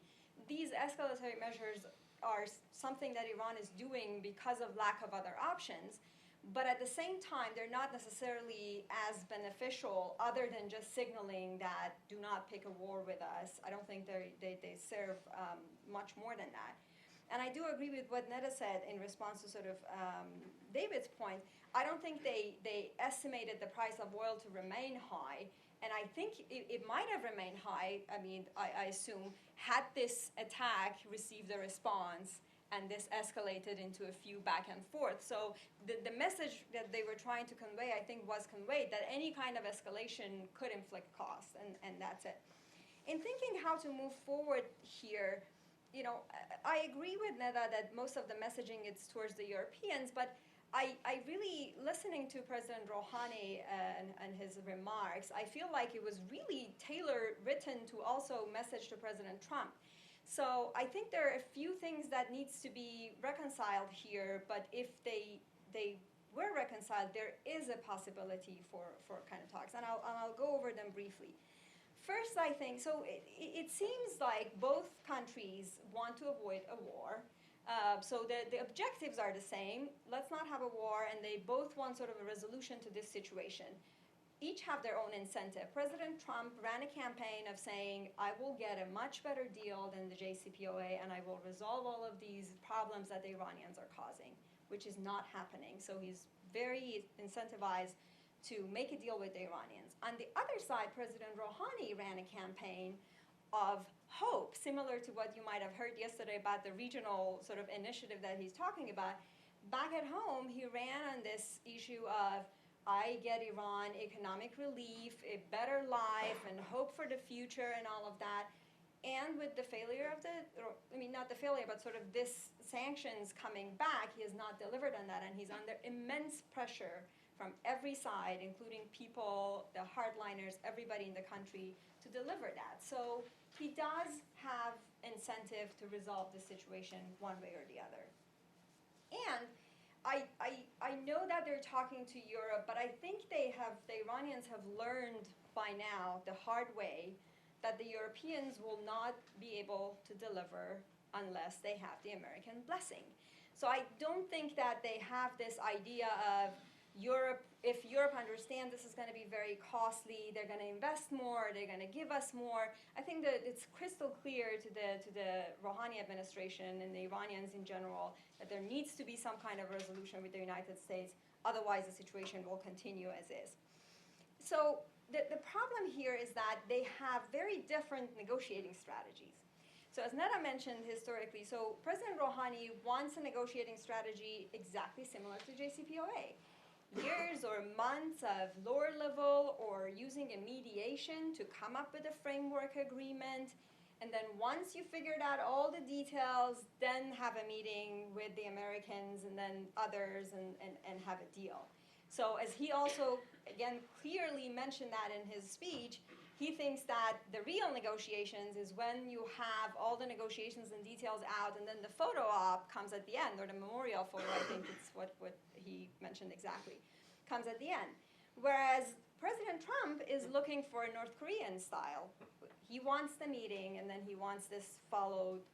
these escalatory measures are something that Iran is doing because of lack of other options. But at the same time, they're not necessarily as beneficial other than just signaling that do not pick a war with us. I don't think they serve much more than that. And I do agree with what Neda said in response to sort of David's point. I don't think they estimated the price of oil to remain high. And I think it might have remained high, I assume, had this attack received a response and this escalated into a few back and forth. So the message that they were trying to convey, I think, was conveyed that any kind of escalation could inflict cost, and that's it. In thinking how to move forward here, I agree with Neda that most of the messaging is towards the Europeans, but I really, listening to President Rouhani and his remarks, I feel like it was really written to also message to President Trump. So I think there are a few things that needs to be reconciled here, but if they were reconciled, there is a possibility for kind of talks, and I'll go over them briefly. First, I think, so it seems like both countries want to avoid a war. So the objectives are the same. Let's not have a war, and they both want sort of a resolution to this situation. Each have their own incentive. President Trump ran a campaign of saying, I will get a much better deal than the JCPOA, and I will resolve all of these problems that the Iranians are causing, which is not happening. So he's very incentivized to make a deal with the Iranians. On the other side, President Rouhani ran a campaign of hope, similar to what you might have heard yesterday about the regional sort of initiative that he's talking about. Back at home, he ran on this issue of, I get Iran economic relief, a better life, and hope for the future and all of that. And with the failure of not the failure, but sort of this sanctions coming back, he has not delivered on that, and he's under immense pressure from every side, including people, the hardliners, everybody in the country, to deliver that. So he does have incentive to resolve the situation one way or the other. And I know that they're talking to Europe, but I think the Iranians have learned by now the hard way that the Europeans will not be able to deliver unless they have the American blessing. So I don't think that they have this idea of Europe, if Europe understands this is going to be very costly, they're going to invest more, they're going to give us more. I think that it's crystal clear to the Rouhani administration and the Iranians in general that there needs to be some kind of resolution with the United States, otherwise the situation will continue as is. So the problem here is that they have very different negotiating strategies. So as Neda mentioned historically, so President Rouhani wants a negotiating strategy exactly similar to JCPOA. Years or months of lower level or using a mediation to come up with a framework agreement. And then once you figured out all the details, then have a meeting with the Americans and then others and have a deal. So as he also, again, clearly mentioned that in his speech, he thinks that the real negotiations is when you have all the negotiations and details out, and then the photo op comes at the end, or the memorial photo, I think it's what he mentioned exactly, comes at the end. Whereas President Trump is looking for a North Korean style. He wants the meeting, and then he wants this followed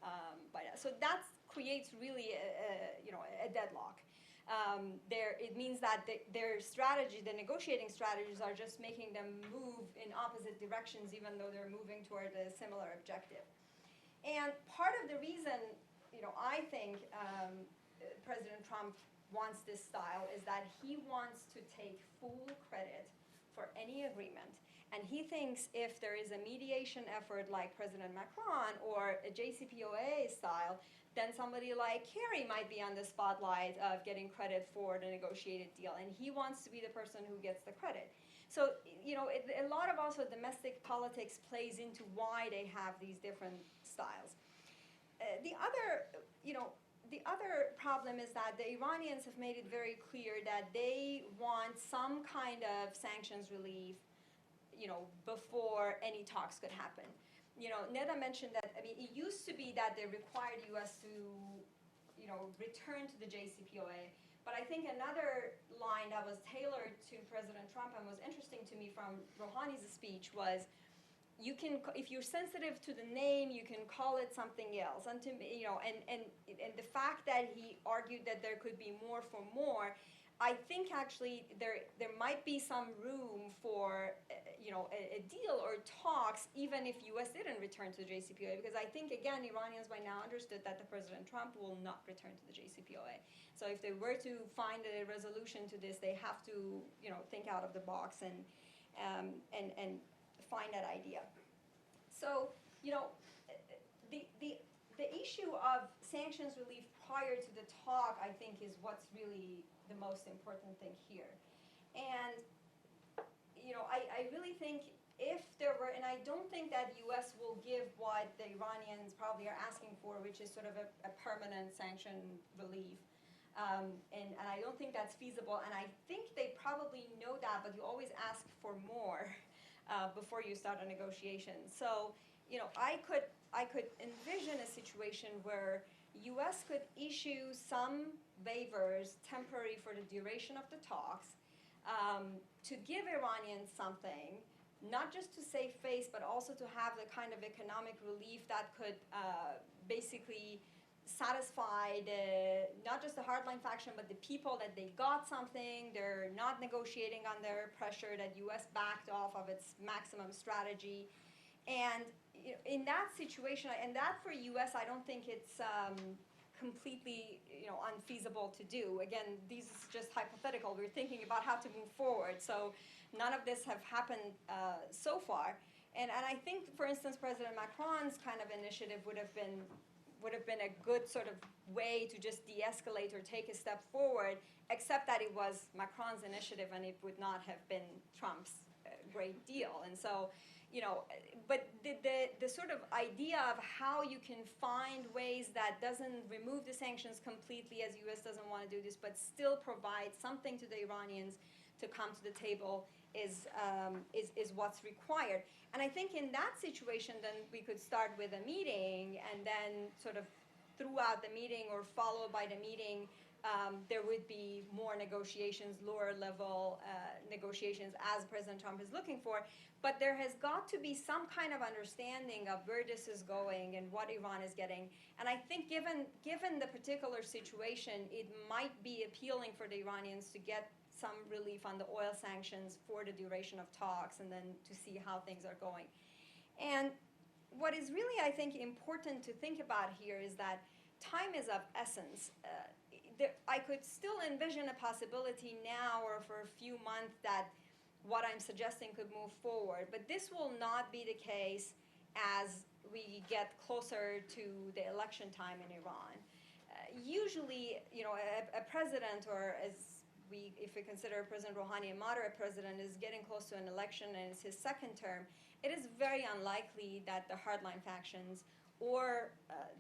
by that. So that creates really a deadlock. It means that their strategy, the negotiating strategies, are just making them move in opposite directions, even though they're moving toward a similar objective. And part of the reason, I think President Trump wants this style is that he wants to take full credit for any agreement. And he thinks if there is a mediation effort like President Macron or a JCPOA style, then somebody like Kerry might be on the spotlight of getting credit for the negotiated deal. And he wants to be the person who gets the credit. So, a lot of also domestic politics plays into why they have these different styles. The other problem is that the Iranians have made it very clear that they want some kind of sanctions relief, before any talks could happen. Neda mentioned that, it used to be that they required U.S. to, return to the JCPOA. But I think another line that was tailored to President Trump and was interesting to me from Rouhani's speech was, if you're sensitive to the name, you can call it something else. And and the fact that he argued that there could be more for more, I think actually there might be some room for a deal or talks, even if U.S. didn't return to the JCPOA, because I think again Iranians by now understood that the President Trump will not return to the JCPOA. So if they were to find a resolution to this, they have to think out of the box and find that idea. So the issue of sanctions relief prior to the talk, I think, is what's really the most important thing here. And I really think if there were, and I don't think that U.S. will give what the Iranians probably are asking for, which is sort of a permanent sanction relief. And I don't think that's feasible. And I think they probably know that, but you always ask for more before you start a negotiation. So, I could envision a situation where U.S. could issue some waivers temporary for the duration of the talks to give Iranians something, not just to save face, but also to have the kind of economic relief that could basically satisfy not just the hardline faction, but the people that they got something. They're not negotiating under pressure, that U.S. backed off of its maximum strategy. And in that situation, and that for U.S., I don't think it's completely unfeasible to do. Again, these is just hypothetical. We're thinking about how to move forward. So none of this have happened so far. And I think, for instance, President Macron's kind of initiative would have been a good sort of way to just de-escalate or take a step forward, except that it was Macron's initiative and it would not have been Trump's great deal. And so, but the sort of idea of how you can find ways that doesn't remove the sanctions completely, as U.S. doesn't want to do this, but still provide something to the Iranians to come to the table is what's required. And I think in that situation, then we could start with a meeting, and then sort of throughout the meeting or followed by the meeting, there would be more negotiations, lower level negotiations, as President Trump is looking for. But there has got to be some kind of understanding of where this is going and what Iran is getting. And I think given the particular situation, it might be appealing for the Iranians to get some relief on the oil sanctions for the duration of talks, and then to see how things are going. And what is really, I think, important to think about here is that time is of essence. I could still envision a possibility now or for a few months that what I'm suggesting could move forward, but this will not be the case as we get closer to the election time in Iran. Usually, a president, or if we consider President Rouhani a moderate president, is getting close to an election and it's his second term, it is very unlikely that the hardline factions or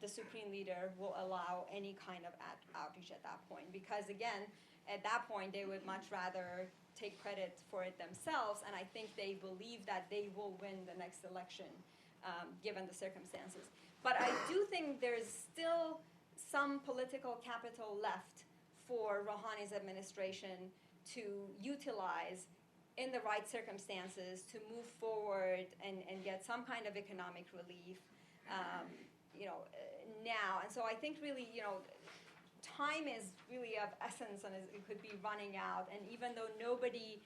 the supreme leader will allow any kind of outrage at that point. Because again, at that point, they would much rather take credit for it themselves, and I think they believe that they will win the next election, given the circumstances. But I do think there's still some political capital left for Rouhani's administration to utilize in the right circumstances to move forward and get some kind of economic relief, now. And so I think really, time is really of essence, and it could be running out. And even though nobody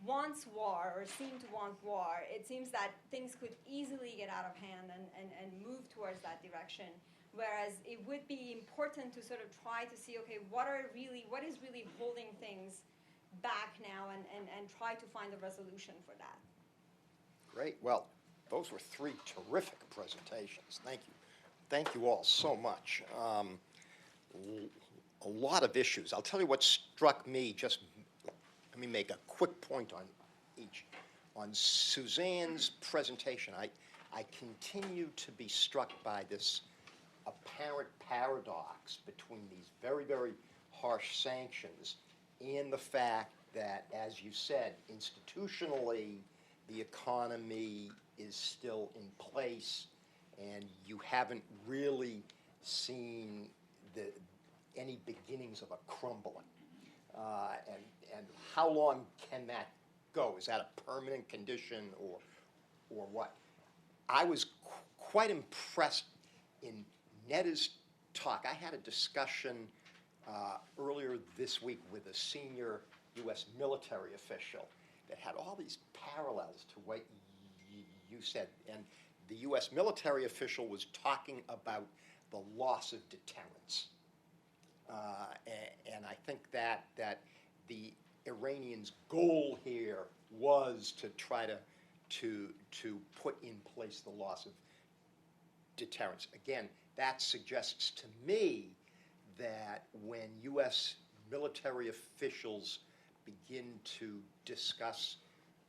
wants war or seem to want war, it seems that things could easily get out of hand and move towards that direction. Whereas it would be important to sort of try to see, okay, what is really holding things back now, and try to find a resolution for that. Great. Well, those were three terrific presentations. Thank you. Thank you all so much. A lot of issues. I'll tell you what struck me. Just let me make a quick point on each. On Suzanne's presentation, I continue to be struck by this apparent paradox between these very, very harsh sanctions and the fact that, as you said, institutionally, the economy is still in place, and you haven't really seen any beginnings of a crumbling. And how long can that go? Is that a permanent condition, or what? I was quite impressed in Neda's talk. I had a discussion earlier this week with a senior U.S. military official that had all these parallels to what you said. And the U.S. military official was talking about the loss of deterrence. And I think that the Iranians' goal here was to try to put in place the loss of deterrence. Again, that suggests to me that when U.S. military officials begin to discuss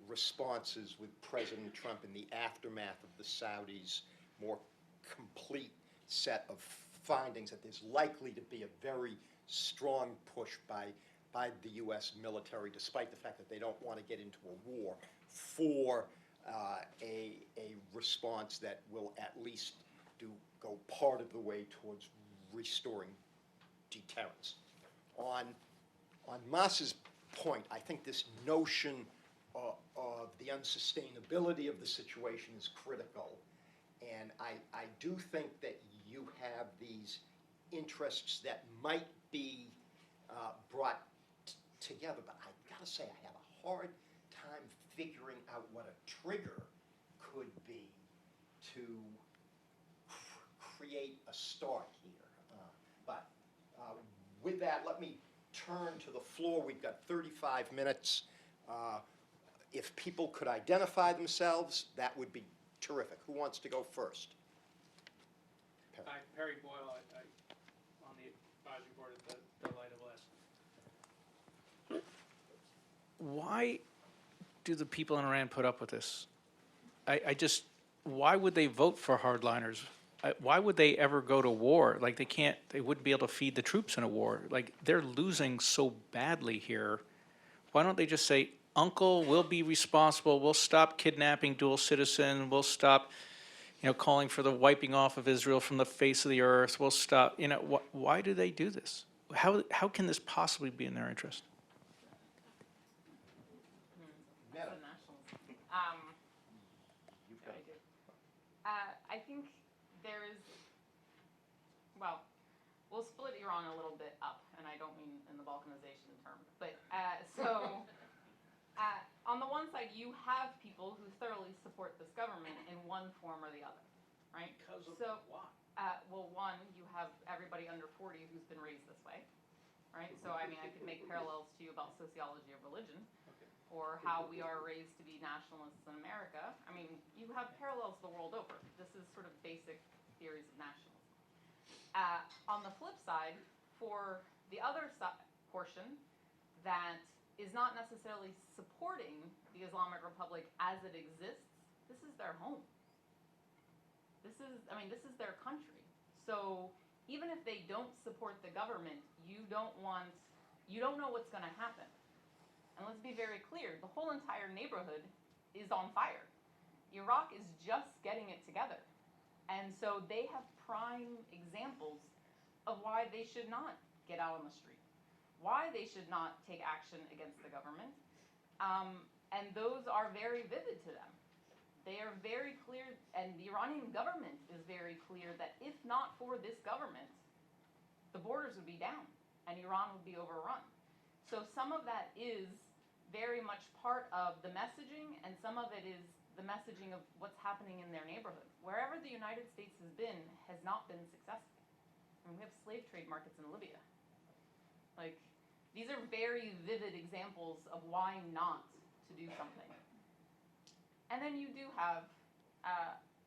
responses with President Trump in the aftermath of the Saudis' more complete set of findings, that there's likely to be a very strong push by the U.S. military, despite the fact that they don't want to get into a war, for a response that will at least go part of the way towards restoring deterrence. On Mahsa's point, I think this notion of the unsustainability of the situation is critical. And I do think that you have these interests that might be brought together. But I gotta say, I have a hard time figuring out what a trigger could be to create a start here. But with that, let me turn to the floor. We've got 35 minutes. If people could identify themselves, that would be terrific. Who wants to go first? Perry. Hi, Perry Boyle, on the advisory board at the Light of West. Why do the people in Iran put up with this? Why would they vote for hardliners? Why would they ever go to war? Like, they wouldn't be able to feed the troops in a war. Like, they're losing so badly here. Why don't they just say, Uncle, we'll be responsible, we'll stop kidnapping dual citizen, we'll stop, calling for the wiping off of Israel from the face of the earth, we'll stop, why do they do this? How can this possibly be in their interest? Neda. So nationalism. You've got it. I think there is, well, we'll split Iran a little bit up, and I don't mean in the balkanization term, but on the one side, you have people who thoroughly support this government in one form or the other, right? Because of what? Well, one, you have everybody under 40 who's been raised this way, right? So, I mean, I could make parallels to you about sociology of religion, Okay. or how we are raised to be nationalists in America. I mean, you have parallels the world over. This is sort of basic theories of nationalism. On the flip side, for the other portion that is not necessarily supporting the Islamic Republic as it exists, this is their home. This is their country. So even if they don't support the government, you don't know what's going to happen. And let's be very clear, the whole entire neighborhood is on fire. Iraq is just getting it together. And so they have prime examples of why they should not get out on the street, why they should not take action against the government. And those are very vivid to them. They are very clear, and the Iranian government is very clear that if not for this government, the borders would be down and Iran would be overrun. So some of that is very much part of the messaging, and some of it is the messaging of what's happening in their neighborhood. Wherever the United States has not been successful. I mean, we have slave trade markets in Libya. Like, these are very vivid examples of why not to do something. And then you do have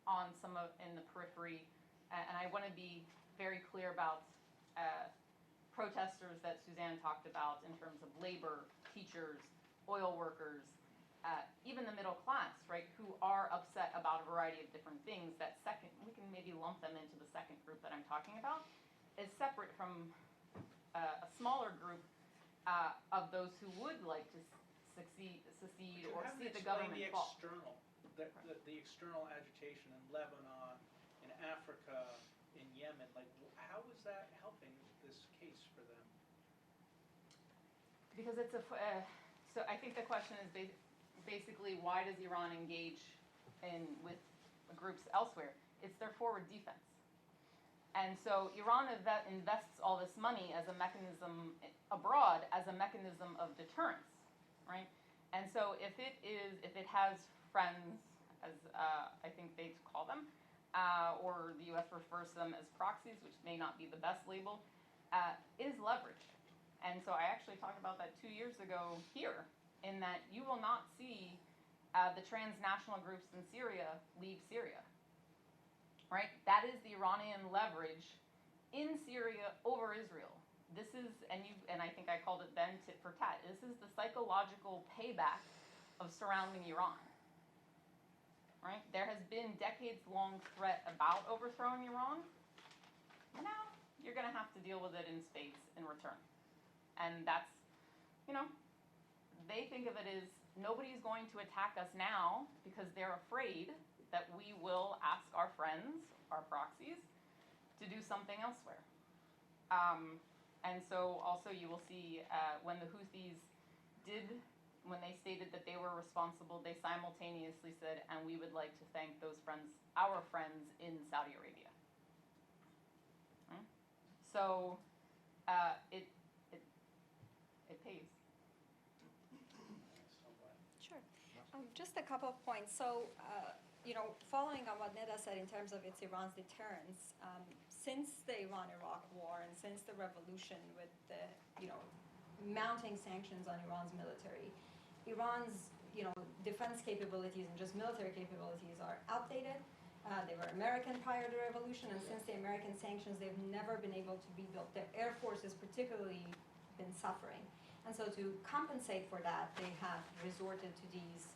on some of in the periphery, and I want to be very clear about protesters that Suzanne talked about in terms of labor, teachers, oil workers, even the middle class, right, who are upset about a variety of different things. That second, we can maybe lump them into the second group that I'm talking about, is separate from a smaller group of those who would like to secede or see the government fall. The external agitation in Lebanon, in Africa, in Yemen, like how is that helping this case for them? Because it's so I think the question is basically why does Iran engage with groups elsewhere? It's their forward defense. And so Iran invests all this money as a mechanism abroad, as a mechanism of deterrence, right? And so if it has friends, as I think they call them, or the U.S. refers to them as proxies, which may not be the best label, it is leverage. And so I actually talked about that 2 years ago here, in that you will not see the transnational groups in Syria leave Syria. Right? That is the Iranian leverage in Syria over Israel. This is, and I think I called it then tit for tat. This is the psychological payback of surrounding Iran. Right? There has been decades-long threat about overthrowing Iran. Now you're going to have to deal with it in spades in return. And that's, they think of it as nobody's going to attack us now because they're afraid that we will ask our friends, our proxies, to do something elsewhere. And so also you will see when the Houthis when they stated that they were responsible, they simultaneously said, and we would like to thank those friends, our friends in Saudi Arabia. So it pays. Sure. Just a couple of points. So, following on what Neda said in terms of Iran's deterrence, since the Iran-Iraq war and since the revolution with the, mounting sanctions on Iran's military, Iran's, defense capabilities and just military capabilities are outdated. They were American prior to the revolution, and since the American sanctions, they've never been able to be built. Their air force has particularly been suffering. And so to compensate for that, they have resorted to these,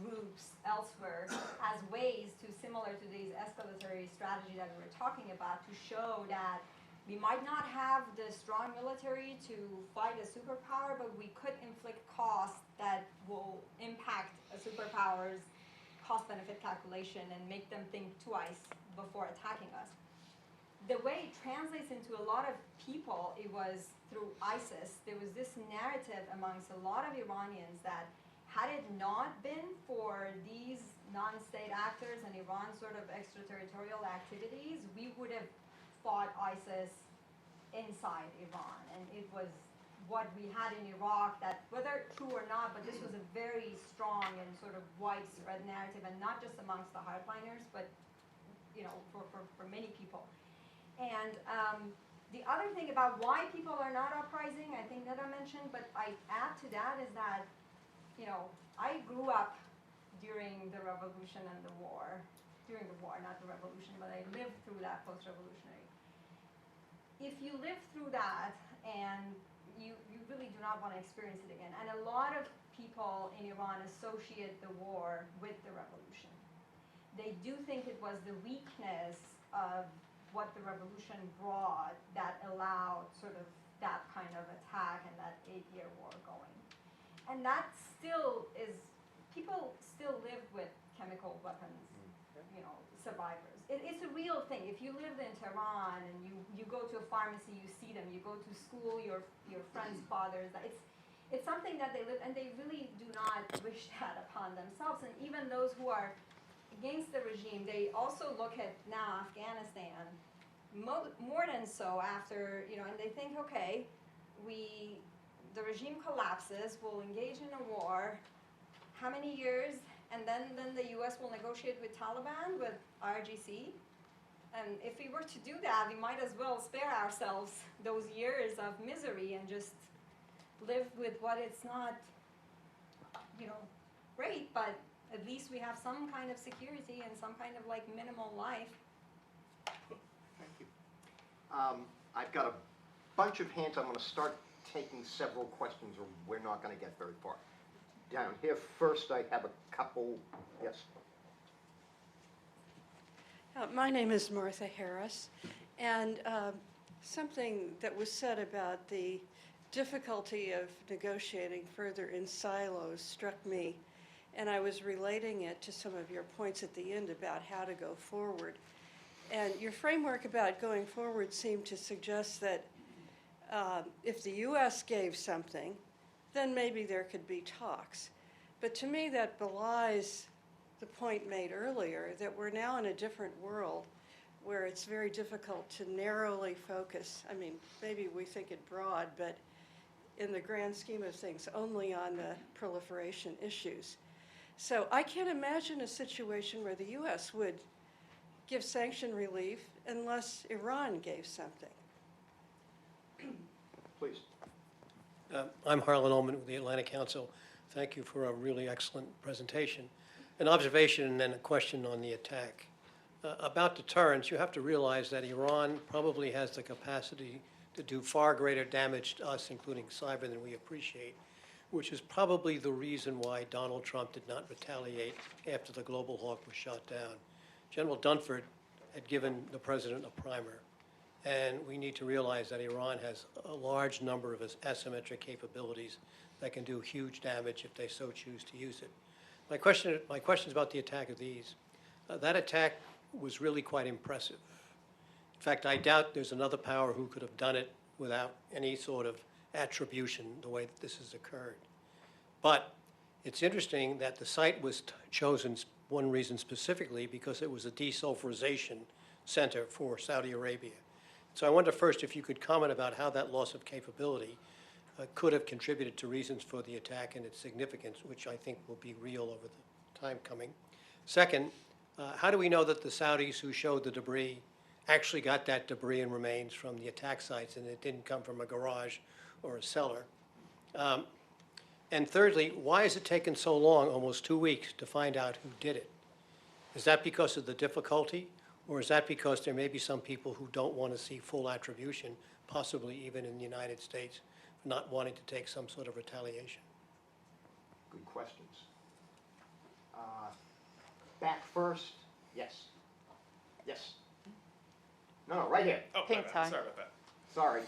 groups elsewhere as ways to, similar to these escalatory strategy that we were talking about, to show that we might not have the strong military to fight a superpower, but we could inflict costs that will impact a superpower's cost-benefit calculation and make them think twice before attacking us. The way it translates into a lot of people, it was through ISIS. There was this narrative amongst a lot of Iranians that had it not been for these non-state actors and Iran's sort of extraterritorial activities, we would have fought ISIS inside Iran. And it was what we had in Iraq, that whether true or not, but this was a very strong and sort of widespread narrative, and not just amongst the hardliners, but for many people. And the other thing about why people are not uprising, I think Neda mentioned, but I add to that is that, I grew up during the revolution and the war, during the war, not the revolution, but I lived through that post-revolutionary. If you live through that, and you really do not want to experience it again. And a lot of people in Iran associate the war with the revolution. They do think it was the weakness of what the revolution brought that allowed sort of that kind of attack and that 8-year war going. And that still is, people still live with chemical weapons, survivors. It's a real thing. If you lived in Tehran and you go to a pharmacy, you see them. You go to school, your friends' fathers. It's something that they live, and they really do not wish that upon themselves. And even those who are against the regime, they also look at now Afghanistan, more than so after, and they think, okay, the regime collapses, we'll engage in a war. How many years? And then the U.S. will negotiate with Taliban, with RGC. And if we were to do that, we might as well spare ourselves those years of misery and just live with what it's not, great, but at least we have some kind of security and some kind of minimal life. Thank you. I've got a bunch of hands. I'm going to start taking several questions, or we're not going to get very far. Down here first, I have a couple. Yes. My name is Martha Harris, and something that was said about the difficulty of negotiating further in silos struck me, and I was relating it to some of your points at the end about how to go forward. And your framework about going forward seemed to suggest that if the U.S. gave something, then maybe there could be talks. But to me, that belies the point made earlier that we're now in a different world where it's very difficult to narrowly focus. I mean, maybe we think it broad, but in the grand scheme of things, only on the proliferation issues. So I can't imagine a situation where the U.S. would give sanction relief unless Iran gave something. Please. I'm Harlan Ullman with the Atlantic Council. Thank you for a really excellent presentation. An observation and then a question on the attack. About deterrence, you have to realize that Iran probably has the capacity to do far greater damage to us, including cyber, than we appreciate, which is probably the reason why Donald Trump did not retaliate after the Global Hawk was shot down. General Dunford had given the president a primer. And we need to realize that Iran has a large number of asymmetric capabilities that can do huge damage if they so choose to use it. My question is about the attack of these. That attack was really quite impressive. In fact, I doubt there's another power who could have done it without any sort of attribution the way that this has occurred. But it's interesting that the site was chosen, one reason specifically, because it was a desulfurization center for Saudi Arabia. So I wonder first if you could comment about how that loss of capability could have contributed to reasons for the attack and its significance, which I think will be real over the time coming. Second, how do we know that the Saudis who showed the debris actually got that debris and remains from the attack sites and it didn't come from a garage or a cellar? And thirdly, why has it taken so long, almost 2 weeks, to find out who did it? Is that because of the difficulty, or is that because there may be some people who don't want to see full attribution, possibly even in the United States, not wanting to take some sort of retaliation? Good questions. Back first, yes. Yes. No, right here. Pink tie. Sorry.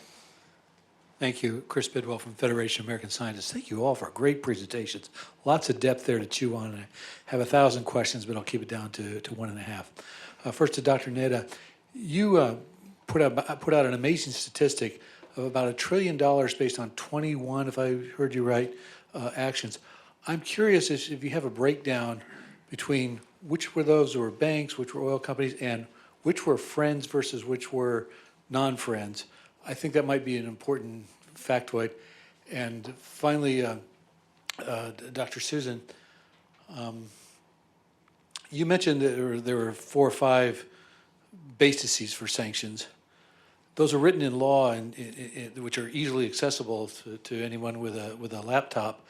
Thank you. Chris Bidwell from Federation of American Scientists. Thank you all for great presentations. Lots of depth there to chew on. I have 1,000 questions, but I'll keep it down to 1.5. First to Dr. Neda. You put out an amazing statistic of about $1 trillion based on 21, if I heard you right, actions. I'm curious if you have a breakdown between which were those who were banks, which were oil companies, and which were friends versus which were non-friends. I think that might be an important factoid. And finally, Dr. Susan, you mentioned that there were 4 or 5 bases for sanctions. Those are written in law, and which are easily accessible to anyone with a laptop.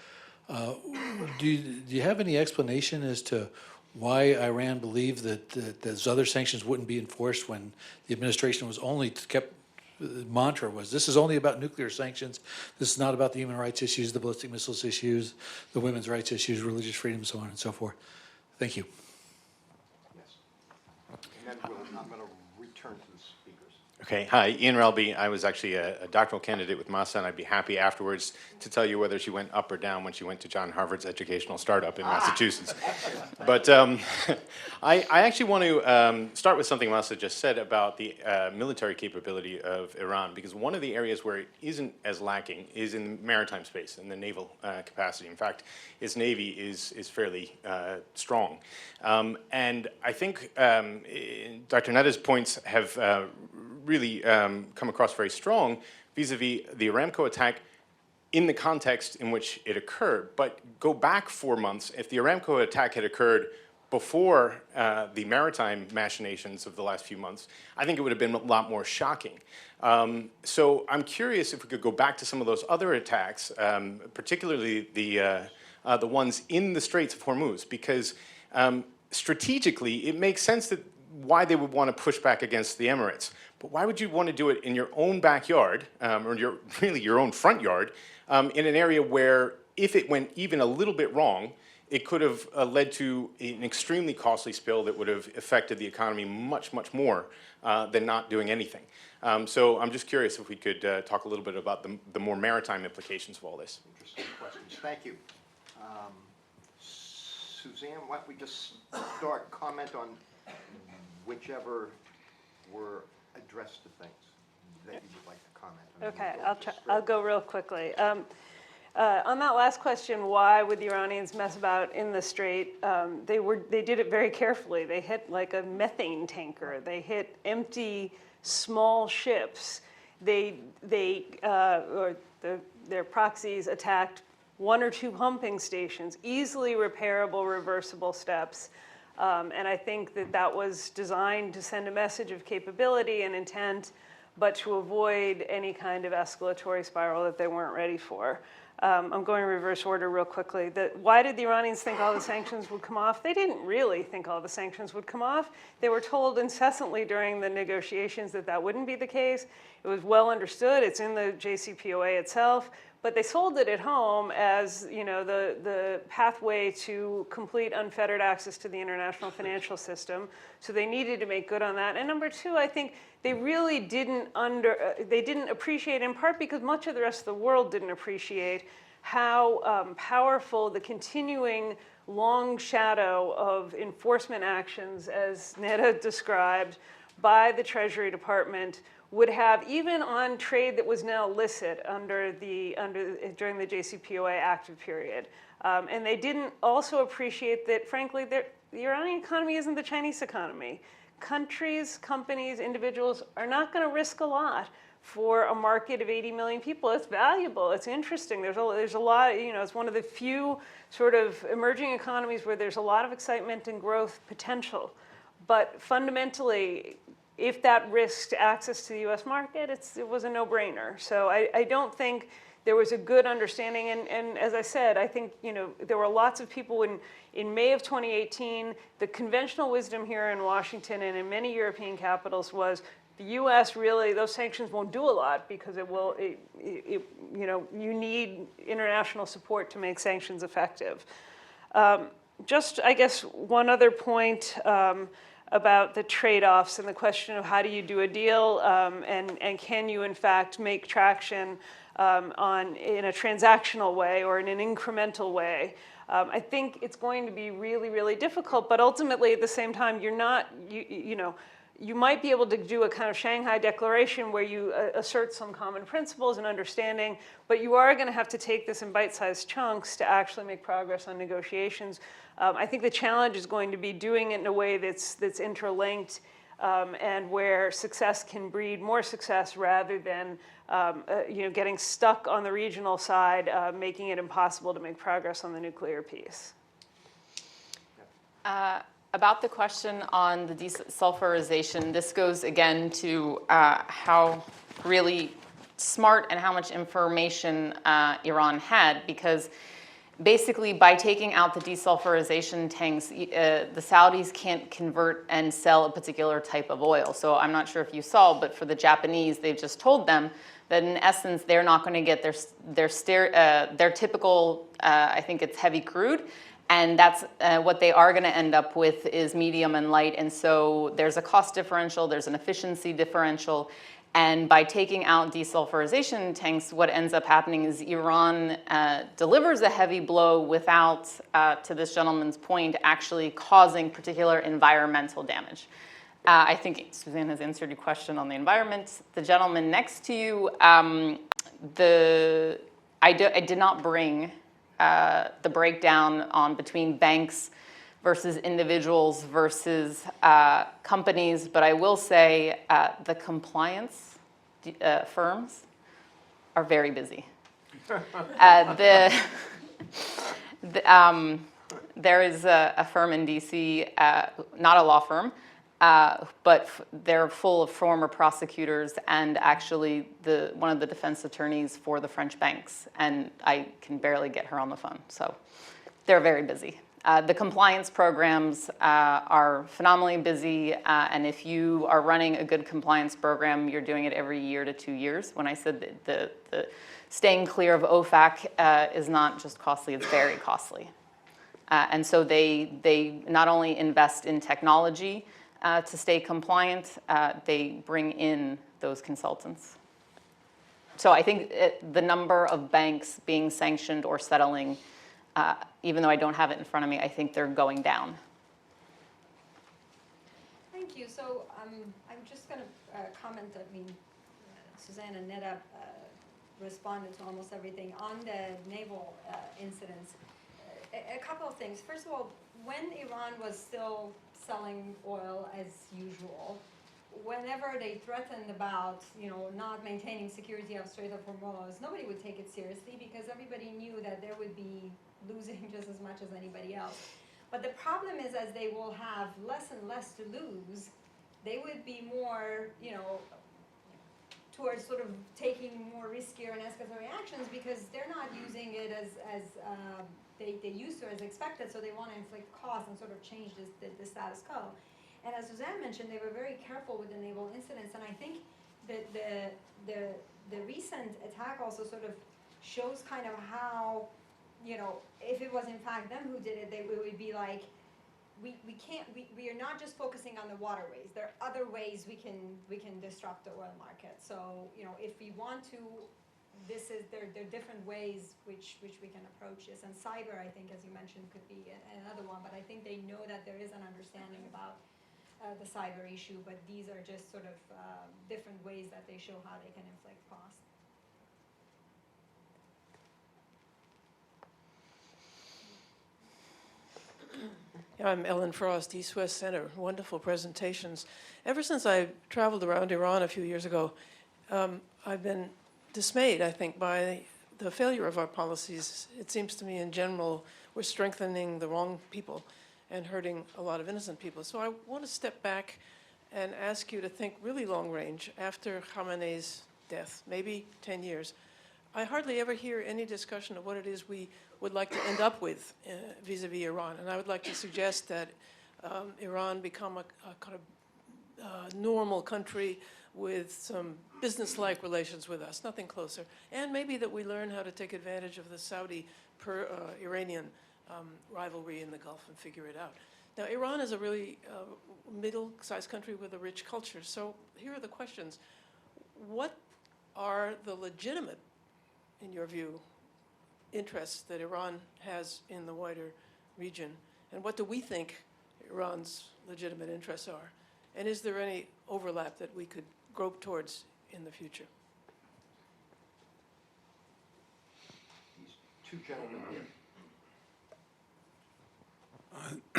Do you have any explanation as to why Iran believed that those other sanctions wouldn't be enforced when the administration was only kept? The mantra was, this is only about nuclear sanctions. This is not about the human rights issues, the ballistic missiles issues, the women's rights issues, religious freedom, so on and so forth. Thank you. Yes. And then I'm going to return to the speakers. Okay, hi, Ian Relby. I was actually a doctoral candidate with Mahsa, and I'd be happy afterwards to tell you whether she went up or down when she went to John Harvard's educational startup in Massachusetts. But I actually want to start with something Mahsa just said about the military capability of Iran, because one of the areas where it isn't as lacking is in the maritime space, in the naval capacity. In fact, its navy is fairly strong. And I think Dr. Neda's points have really come across very strong vis-a-vis the Aramco attack in the context in which it occurred. But go back 4 months, if the Aramco attack had occurred before the maritime machinations of the last few months, I think it would have been a lot more shocking. So I'm curious if we could go back to some of those other attacks, particularly the ones in the Straits of Hormuz, because strategically it makes sense that why they would want to push back against the Emirates. But why would you want to do it in your own backyard, or really your own front yard, in an area where if it went even a little bit wrong, it could have led to an extremely costly spill that would have affected the economy much, much more than not doing anything. So I'm just curious if we could talk a little bit about the more maritime implications of all this. Interesting questions. Thank you. Suzanne, why don't we just start comment on whichever were addressed to things that you would like to comment on. Okay, I'll go real quickly. On that last question, why would the Iranians mess about in the Strait? They did it very carefully. They hit like a methane tanker. They hit empty small ships. Their proxies attacked 1 or 2 pumping stations, easily repairable, reversible steps. And I think that was designed to send a message of capability and intent, but to avoid any kind of escalatory spiral that they weren't ready for. I'm going in reverse order real quickly. Why did the Iranians think all the sanctions would come off? They didn't really think all the sanctions would come off. They were told incessantly during the negotiations that wouldn't be the case. It was well understood. It's in the JCPOA itself. But they sold it at home as, you know, the pathway to complete unfettered access to the international financial system. So they needed to make good on that. And number 2, I think they really didn't appreciate, in part because much of the rest of the world didn't appreciate, how powerful the continuing long shadow of enforcement actions, as Neda described, by the Treasury Department would have, even on trade that was now illicit during the JCPOA active period. And they didn't also appreciate that, frankly, the Iranian economy isn't the Chinese economy. countries, companies, individuals are not going to risk a lot for a market of 80 million people. It's valuable, it's interesting. There's a lot, it's one of the few sort of emerging economies where there's a lot of excitement and growth potential. But fundamentally, if that risked access to the US market, it was a no-brainer. So I don't think there was a good understanding, and as I said, I think there were lots of people in May of 2018, the conventional wisdom here in Washington and in many European capitals was the U.S. really, those sanctions won't do a lot because you need international support to make sanctions effective. Just, I guess, one other point about the trade-offs and the question of how do you do a deal and can you, in fact, make traction in a transactional way or in an incremental way. I think it's going to be really, really difficult, but ultimately at the same time, you might be able to do a kind of Shanghai Declaration where you assert some common principles and understanding, but you are going to have to take this in bite-sized chunks to actually make progress on negotiations. I think the challenge is going to be doing it in a way that's interlinked and where success can breed more success rather than getting stuck on the regional side, making it impossible to make progress on the nuclear piece. About the question on the desulfurization, this goes again to how really smart and how much information Iran had, because basically by taking out the desulfurization tanks, the Saudis can't convert and sell a particular type of oil. So I'm not sure if you saw, but for the Japanese, they've just told them that in essence, they're not going to get their typical, I think it's heavy crude, and that's what they are going to end up with is medium and light. And so there's a cost differential, there's an efficiency differential, and by taking out desulfurization tanks, what ends up happening is Iran delivers a heavy blow without, to this gentleman's point, actually causing particular environmental damage. I think Suzanne has answered your question on the environment. The gentleman next to you, I did not bring the breakdown on between banks versus individuals versus companies, but I will say the compliance firms are very busy. There is a firm in DC, not a law firm, but they're full of former prosecutors and actually one of the defense attorneys for the French banks, and I can barely get her on the phone, so they're very busy. The compliance programs are phenomenally busy, and if you are running a good compliance program, you're doing it every year to 2 years. When I said that the staying clear of OFAC is not just costly, it's very costly. And so they not only invest in technology to stay compliant, they bring in those consultants. So I think the number of banks being sanctioned or settling, even though I don't have it in front of me, I think they're going down. Thank you. So I'm just going to comment. I mean, Suzanne and Neda responded to almost everything on the naval incidents. A couple of things. First of all, when Iran was still selling oil as usual, whenever they threatened about, not maintaining security of Strait of Hormuz, nobody would take it seriously because everybody knew that there would be losing just as much as anybody else. But the problem is, as they will have less and less to lose, they would be more, towards sort of taking more riskier and escalatory actions because they're not using it as they used to as expected, so they want to inflict costs and sort of change the status quo. And as Suzanne mentioned, they were very careful with the naval incidents, and I think that the recent attack also sort of shows kind of how, if it was in fact them who did it, they would be like, we are not just focusing on the waterways. There are other ways we can disrupt the oil market. So, if we want to, there are different ways which we can approach this. And cyber, I think, as you mentioned, could be another one. But I think they know that there is an understanding about the cyber issue. But these are just sort of different ways that they show how they can inflict cost. Yeah, I'm Ellen Frost, East West Center. Wonderful presentations. Ever since I traveled around Iran a few years ago, I've been dismayed, I think, by the failure of our policies. It seems to me in general we're strengthening the wrong people and hurting a lot of innocent people. So I want to step back and ask you to think really long range after Khamenei's death, maybe 10 years. I hardly ever hear any discussion of what it is we would like to end up with vis-a-vis Iran. And I would like to suggest that Iran become a kind of normal country with some business-like relations with us, nothing closer. And maybe that we learn how to take advantage of the Saudi-Iranian rivalry in the Gulf and figure it out. Now, Iran is a really middle-sized country with a rich culture. So here are the questions. What are the legitimate, in your view, interests that Iran has in the wider region? And what do we think Iran's legitimate interests are? And is there any overlap that we could grope towards in the future? These two gentlemen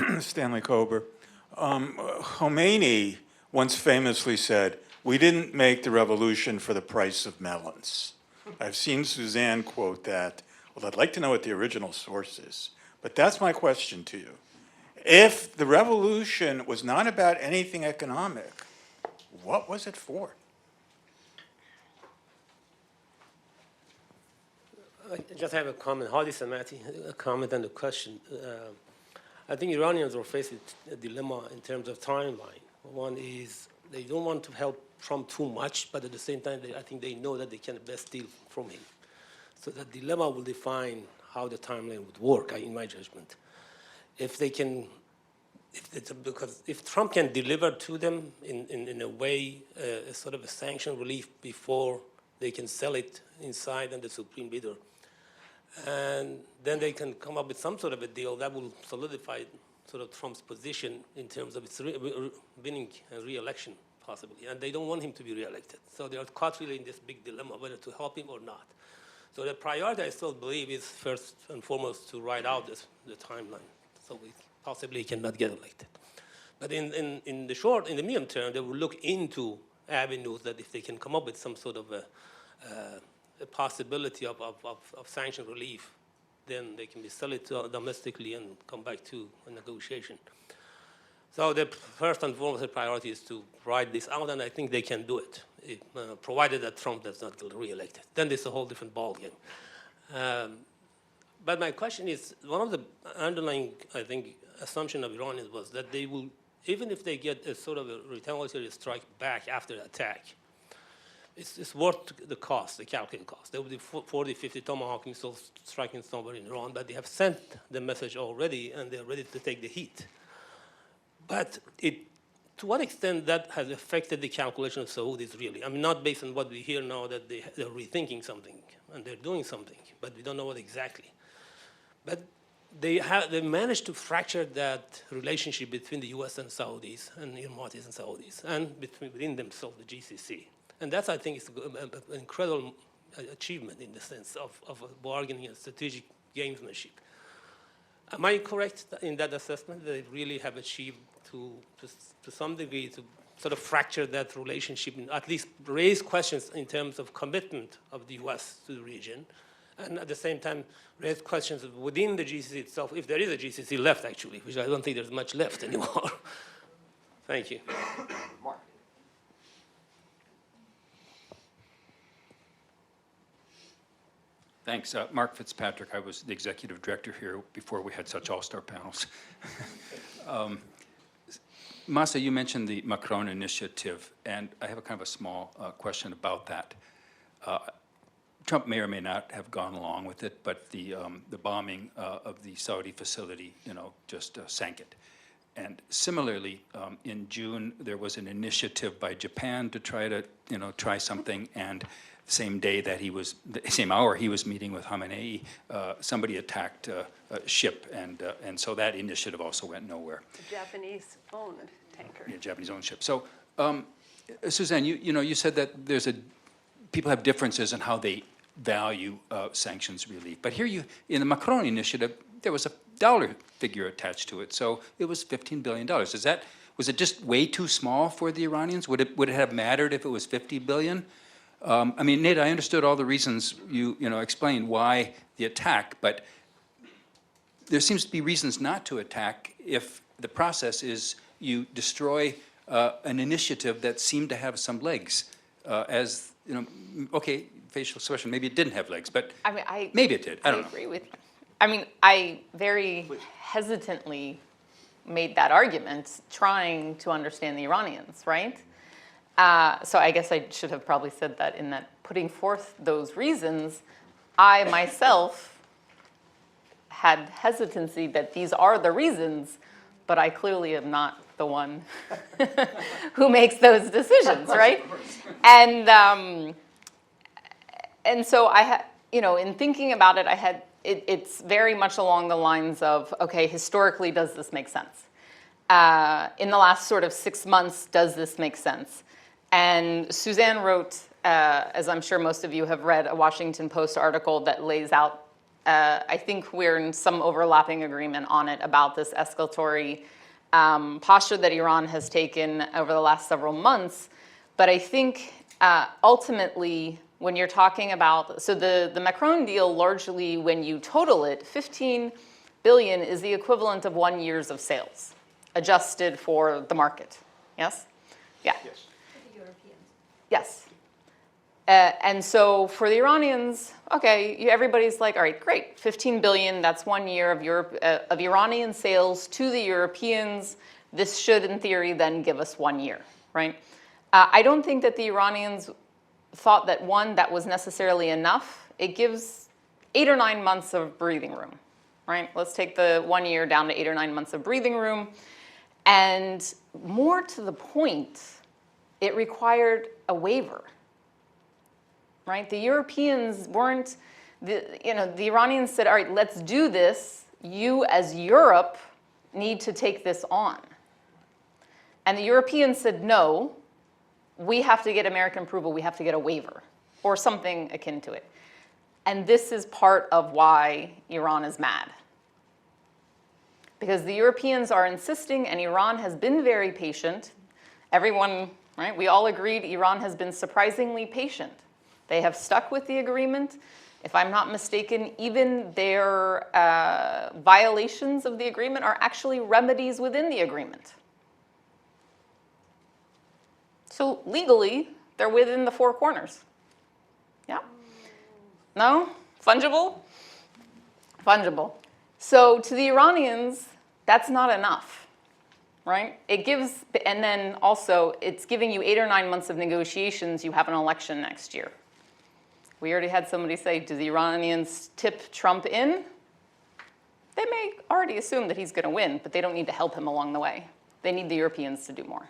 here. Stanley Kober. Khomeini once famously said, "We didn't make the revolution for the price of melons." I've seen Suzanne quote that. Well, I'd like to know what the original source is. But that's my question to you. If the revolution was not about anything economic, what was it for? I just have a comment. Hadi Samati, a comment and a question. I think Iranians are faced with a dilemma in terms of timeline. One is they don't want to help Trump too much, but at the same time, I think they know that they can best steal from him. So that dilemma will define how the timeline would work, in my judgment. If they can, because if Trump can deliver to them in a way, a sort of a sanction relief before they can sell it inside and the supreme leader, and then they can come up with some sort of a deal that will solidify sort of Trump's position in terms of its winning a re-election, possibly. And they don't want him to be re-elected. So they are caught really in this big dilemma, whether to help him or not. So the priority, I still believe, is first and foremost to ride out the timeline, so we possibly cannot get elected. But in the medium term, they will look into avenues that if they can come up with some sort of a possibility of sanction relief, then they can be sell it domestically and come back to a negotiation. So the first and foremost priority is to ride this out, and I think they can do it, provided that Trump does not get reelected. Then it's a whole different ballgame. But my question is, one of the underlying, I think, assumption of Iranians was that they will, even if they get a sort of a retaliatory strike back after the attack, it's worth the cost, the calculated cost. There will be 40, 50 tomahawk missiles striking somewhere in Iran, but they have sent the message already, and they're ready to take the heat. But to what extent that has affected the calculation of Saudis, really? I mean, not based on what we hear now that they're rethinking something, and they're doing something, but we don't know what exactly. But they managed to fracture that relationship between the U.S. and Saudis, and Emiratis and Saudis, and within themselves, the GCC. And that's, I think, is an incredible achievement in the sense of bargaining and strategic gamesmanship. Am I correct in that assessment, that they really have achieved to some degree to sort of fracture that relationship, and at least raise questions in terms of commitment of the U.S. to the region, and at the same time raise questions within the GCC itself, if there is a GCC left, actually, which I don't think there's much left anymore. Thank you. Mark. Thanks. Mark Fitzpatrick. I was the executive director here before we had such all-star panels. Mahsa, you mentioned the Macron initiative, and I have a kind of a small question about that. Trump may or may not have gone along with it, but the bombing of the Saudi facility, just sank it. And similarly, in June, there was an initiative by Japan to try to, try something, and same day that the same hour he was meeting with Khamenei, somebody attacked a ship, and so that initiative also went nowhere. The Japanese-owned tanker. Yeah, Japanese-owned ship. So, Suzanne, you said that people have differences in how they value sanctions relief. But here in the Macron initiative, there was dollar figure attached to it. So it was $15 billion. Was it just way too small for the Iranians? Would it have mattered if it was 50 billion? I mean, Neda, I understood all the reasons you explained why the attack, but there seems to be reasons not to attack if the process is you destroy an initiative that seemed to have some legs. As you know, okay, facial expression, maybe it didn't have legs, but I mean, maybe it did. I don't know. agree with you. I mean, I very hesitantly made that argument, trying to understand the Iranians, right? So I guess I should have probably said that in that putting forth those reasons, I myself had hesitancy that these are the reasons, but I clearly am not the one who makes those decisions, right? And so I had, in thinking about it, it's very much along the lines of, okay, historically, does this make sense? In the last sort of 6 months, does this make sense? And Suzanne wrote, as I'm sure most of you have read, a Washington Post article that lays out, I think we're in some overlapping agreement on it, about this escalatory posture that Iran has taken over the last several months. But I think ultimately, when you're talking about, so the Macron deal, largely when you total it, 15 billion is the equivalent of 1 year's of sales, adjusted for the market. Yes? Yeah. Yes. The Europeans. Yes. And so for the Iranians, okay, everybody's like, all right, great, 15 billion, that's 1 year of Iranian sales to the Europeans. This should, in theory, then give us 1 year, right? I don't think that the Iranians thought that, one, that was necessarily enough. It gives 8 or 9 months of breathing room, right? Let's take the 1 year down to 8 or 9 months of breathing room. And more to the point, it required a waiver. Right? The Europeans weren't, the Iranians said, all right, let's do this. You, as Europe, need to take this on. And the Europeans said, no, we have to get American approval. We have to get a waiver or something akin to it. And this is part of why Iran is mad. Because the Europeans are insisting, and Iran has been very patient. Everyone, right? We all agreed Iran has been surprisingly patient. They have stuck with the agreement. If I'm not mistaken, even their violations of the agreement are actually remedies within the agreement. So legally, they're within the 4 corners. Yeah? No? Fungible? Fungible. So to the Iranians, that's not enough, right? It gives, and then also, it's giving you 8 or 9 months of negotiations. You have an election next year. We already had somebody say, do the Iranians tip Trump in? They may already assume that he's going to win, but they don't need to help him along the way. They need the Europeans to do more.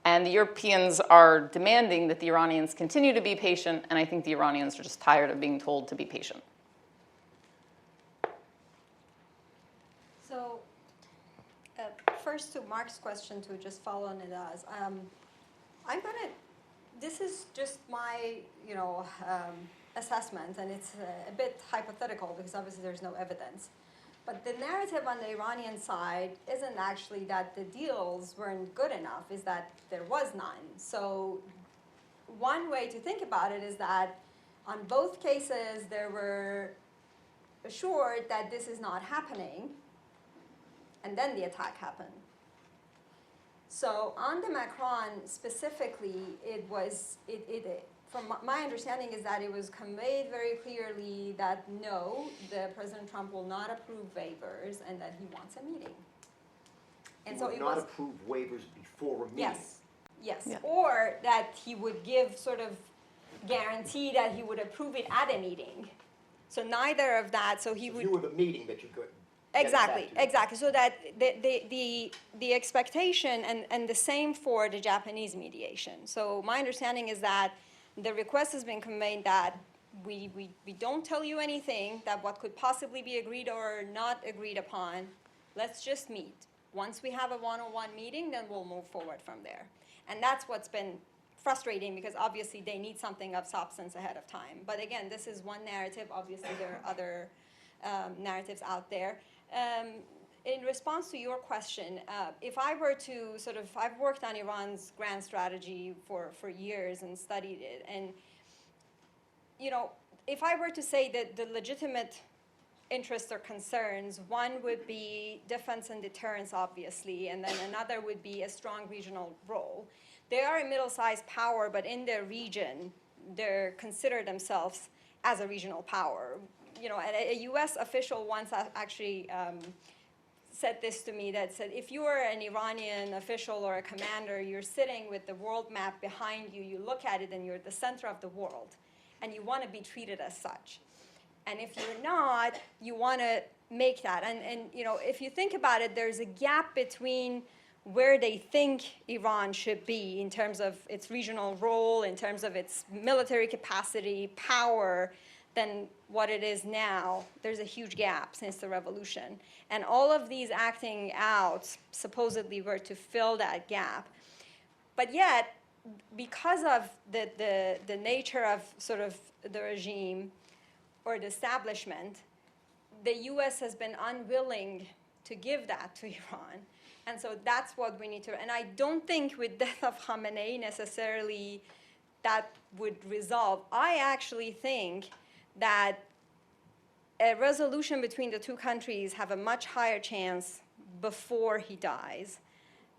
And the Europeans are demanding that the Iranians continue to be patient, and I think the Iranians are just tired of being told to be patient. So, first to Mark's question, to just follow on Neda's, this is just my, assessment, and it's a bit hypothetical because obviously there's no evidence. But the narrative on the Iranian side isn't actually that the deals weren't good enough, is that there was none. So one way to think about it is that on both cases, they were assured that this is not happening, and then the attack happened. So on the Macron specifically, from my understanding is that it was conveyed very clearly that no, President Trump will not approve waivers and that he wants a meeting. And He so would it not was approve waivers before a meeting. yes, Yeah. or that he would give sort of guarantee that he would approve it at a meeting. So neither of that. So he If would. you were the meeting that you could. Exactly. So that the expectation, and the same for the Japanese mediation. So my understanding is that the request has been conveyed that we don't tell you anything, that what could possibly be agreed or not agreed upon, let's just meet. Once we have a one-on-one meeting, then we'll move forward from there. And that's what's been frustrating, because obviously they need something of substance ahead of time. But again, this is one narrative. Obviously there are other narratives out there. in response to your question, if I were to I've worked on Iran's grand strategy for years and studied it, and if I were to say that the legitimate interests or concerns, one would be defense and deterrence, obviously, and then another would be a strong regional role. They are a middle-sized power, but in their region, they consider themselves as a regional power. A U.S. official once actually said this to me, that said, if you are an Iranian official or a commander, you're sitting with the world map behind you, you look at it and you're the center of the world, and you want to be treated as such. And if you're not, you want to make that. And if you think about it, there's a gap between where they think Iran should be in terms of its regional role, in terms of its military capacity, power, than what it is now. There's a huge gap since the revolution. And all of these acting out supposedly were to fill that gap. But yet, because of the nature of the regime or the establishment, the U.S. has been unwilling to give that to Iran. And so that's what we need to, and I don't think with death of Khamenei necessarily that would resolve. I actually think that a resolution between the two countries have a much higher chance before he dies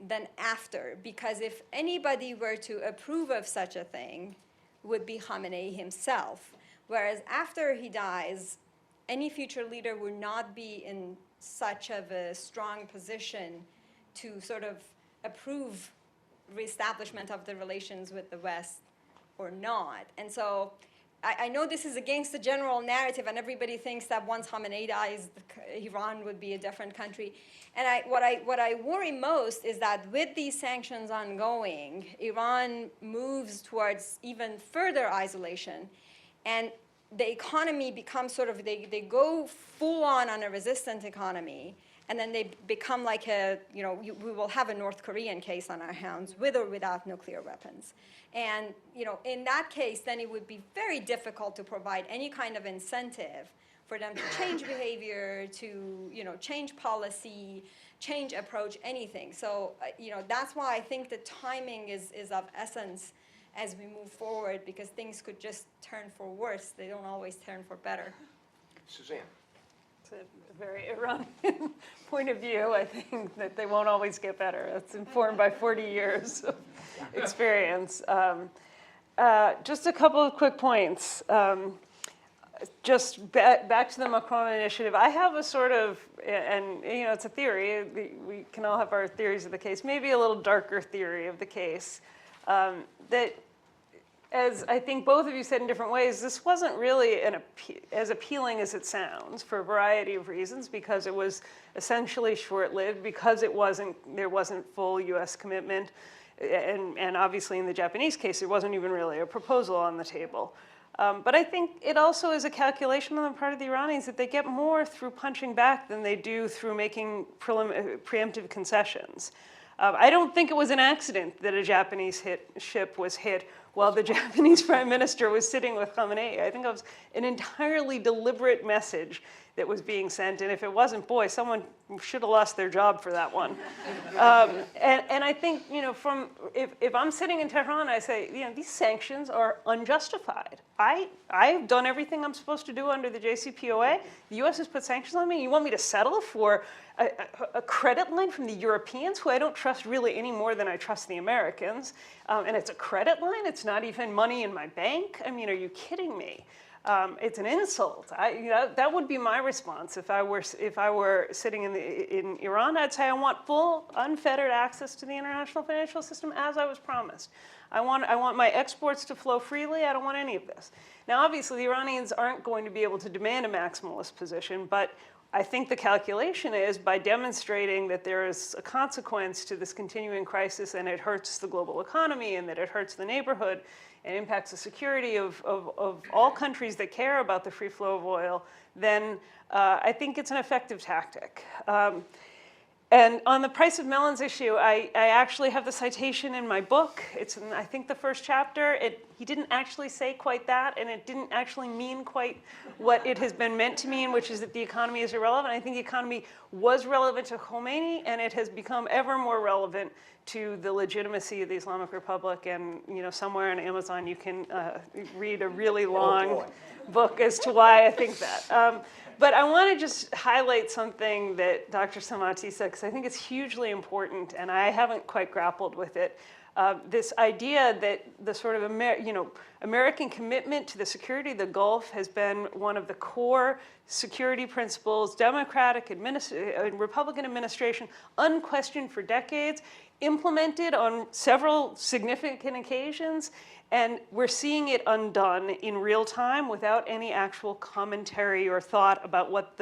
than after, because if anybody were to approve of such a thing, would be Khamenei himself. Whereas after he dies, any future leader would not be in such of a strong position to approve reestablishment of the relations with the West or not. And so I know this is against the general narrative, and everybody thinks that once Khamenei dies, Iran would be a different country. And what I worry most is that with these sanctions ongoing, Iran moves towards even further isolation, and the economy becomes they go full on a resistant economy, and then they become like we will have a North Korean case on our hands, with or without nuclear weapons. And in that case, then it would be very difficult to provide any kind of incentive for them to change behavior, to change policy, change approach, anything. So that's why I think the timing is of essence as we move forward, because things could just turn for worse. They don't always turn for better. Suzanne. It's a very Iranian point of view. I think that they won't always get better. It's informed by 40 years of experience. Just a couple of quick points. Just back to the Macron initiative. I have a and it's a theory. We can all have our theories of the case. Maybe a little darker theory of the case. That, as I think both of you said in different ways, this wasn't really as appealing as it sounds for a variety of reasons, because it was essentially short-lived, because there wasn't full U.S. commitment, and obviously in the Japanese case, there wasn't even really a proposal on the table. But I think it also is a calculation on the part of the Iranians that they get more through punching back than they do through making preemptive concessions. I don't think it was an accident that a Japanese ship was hit while the Japanese prime minister was sitting with Khamenei. I think it was an entirely deliberate message that was being sent, and if it wasn't, boy, someone should have lost their job for that one. And I think, if I'm sitting in Tehran, I say, these sanctions are unjustified. I've done everything I'm supposed to do under the JCPOA. The U.S. has put sanctions on me. You want me to settle for a credit line from the Europeans, who I don't trust really any more than I trust the Americans? And it's a credit line. It's not even money in my bank. I mean, are you kidding me? It's an insult. That would be my response if I were sitting in Iran. I'd say I want full, unfettered access to the international financial system, as I was promised. I want my exports to flow freely. I don't want any of this. Now, obviously, the Iranians aren't going to be able to demand a maximalist position, but I think the calculation is, by demonstrating that there is a consequence to this continuing crisis, and it hurts the global economy, and that it hurts the neighborhood, and impacts the security of all countries that care about the free flow of oil, then I think it's an effective tactic. And on the price of melons issue, I actually have the citation in my book. It's in, I think, the first chapter. He didn't actually say quite that, and it didn't actually mean quite what it has been meant to mean, which is that the economy is irrelevant. I think the economy was relevant to Khomeini, and it has become ever more relevant to the legitimacy of the Islamic Republic. And somewhere on Amazon you can read a really long book as to why I think that. But I want to just highlight something that Dr. Samati said, because I think it's hugely important, and I haven't quite grappled with it. This idea that the sort of American commitment to the security of the Gulf has been one of the core security principles, Democratic, Republican administration, unquestioned for decades, implemented on several significant occasions, and we're seeing it undone in real time without any actual commentary or thought about what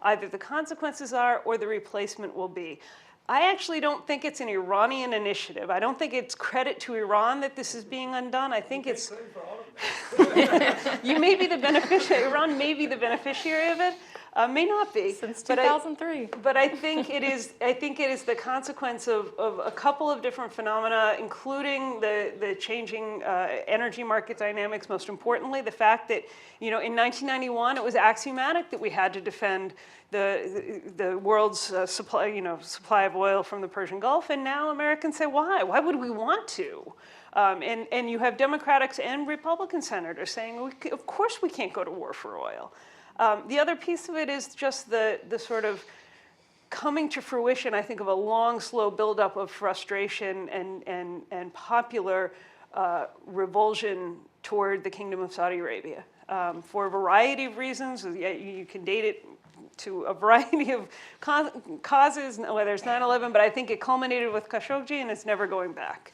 either the consequences are or the replacement will be. I actually don't think it's an Iranian initiative. I don't think it's credit to Iran that this is being undone. I think it's you may be the beneficiary. Iran may be the beneficiary of it. May not be. Since 2003. But I think it is. I think it is the consequence of a couple of different phenomena, including the changing energy market dynamics. Most importantly, the fact that in 1991 it was axiomatic that we had to defend the world's supply of oil from the Persian Gulf, and now Americans say, why? Why would we want to? And you have Democrats and Republican senators saying, of course we can't go to war for oil. The other piece of it is just the sort of coming to fruition, I think, of a long, slow buildup of frustration and popular revulsion toward the Kingdom of Saudi Arabia for a variety of reasons. You can date it to a variety of causes, whether it's 9/11, but I think it culminated with Khashoggi, and it's never going back.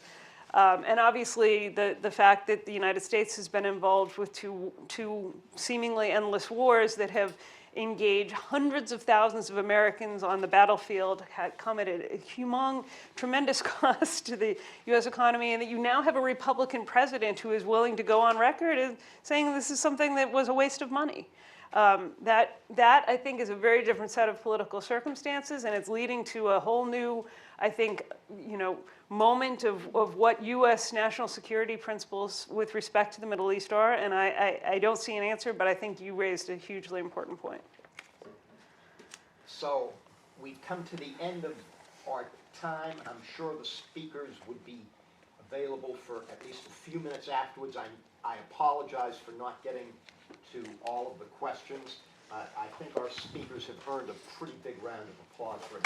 And obviously, the fact that the United States has been involved with two seemingly endless wars that have engaged hundreds of thousands of Americans on the battlefield, had come at a tremendous cost to the U.S. economy, and that you now have a Republican president who is willing to go on record as saying this is something that was a waste of money. That I think is a very different set of political circumstances, and it's leading to a whole new, I think, moment of what U.S. national security principles with respect to the Middle East are, and I don't see an answer, but I think you raised a hugely important point. So we've come to the end of our time. I'm sure the speakers would be available for at least a few minutes afterwards. I apologize for not getting to all of the questions. I think our speakers have earned a pretty big round of applause for it.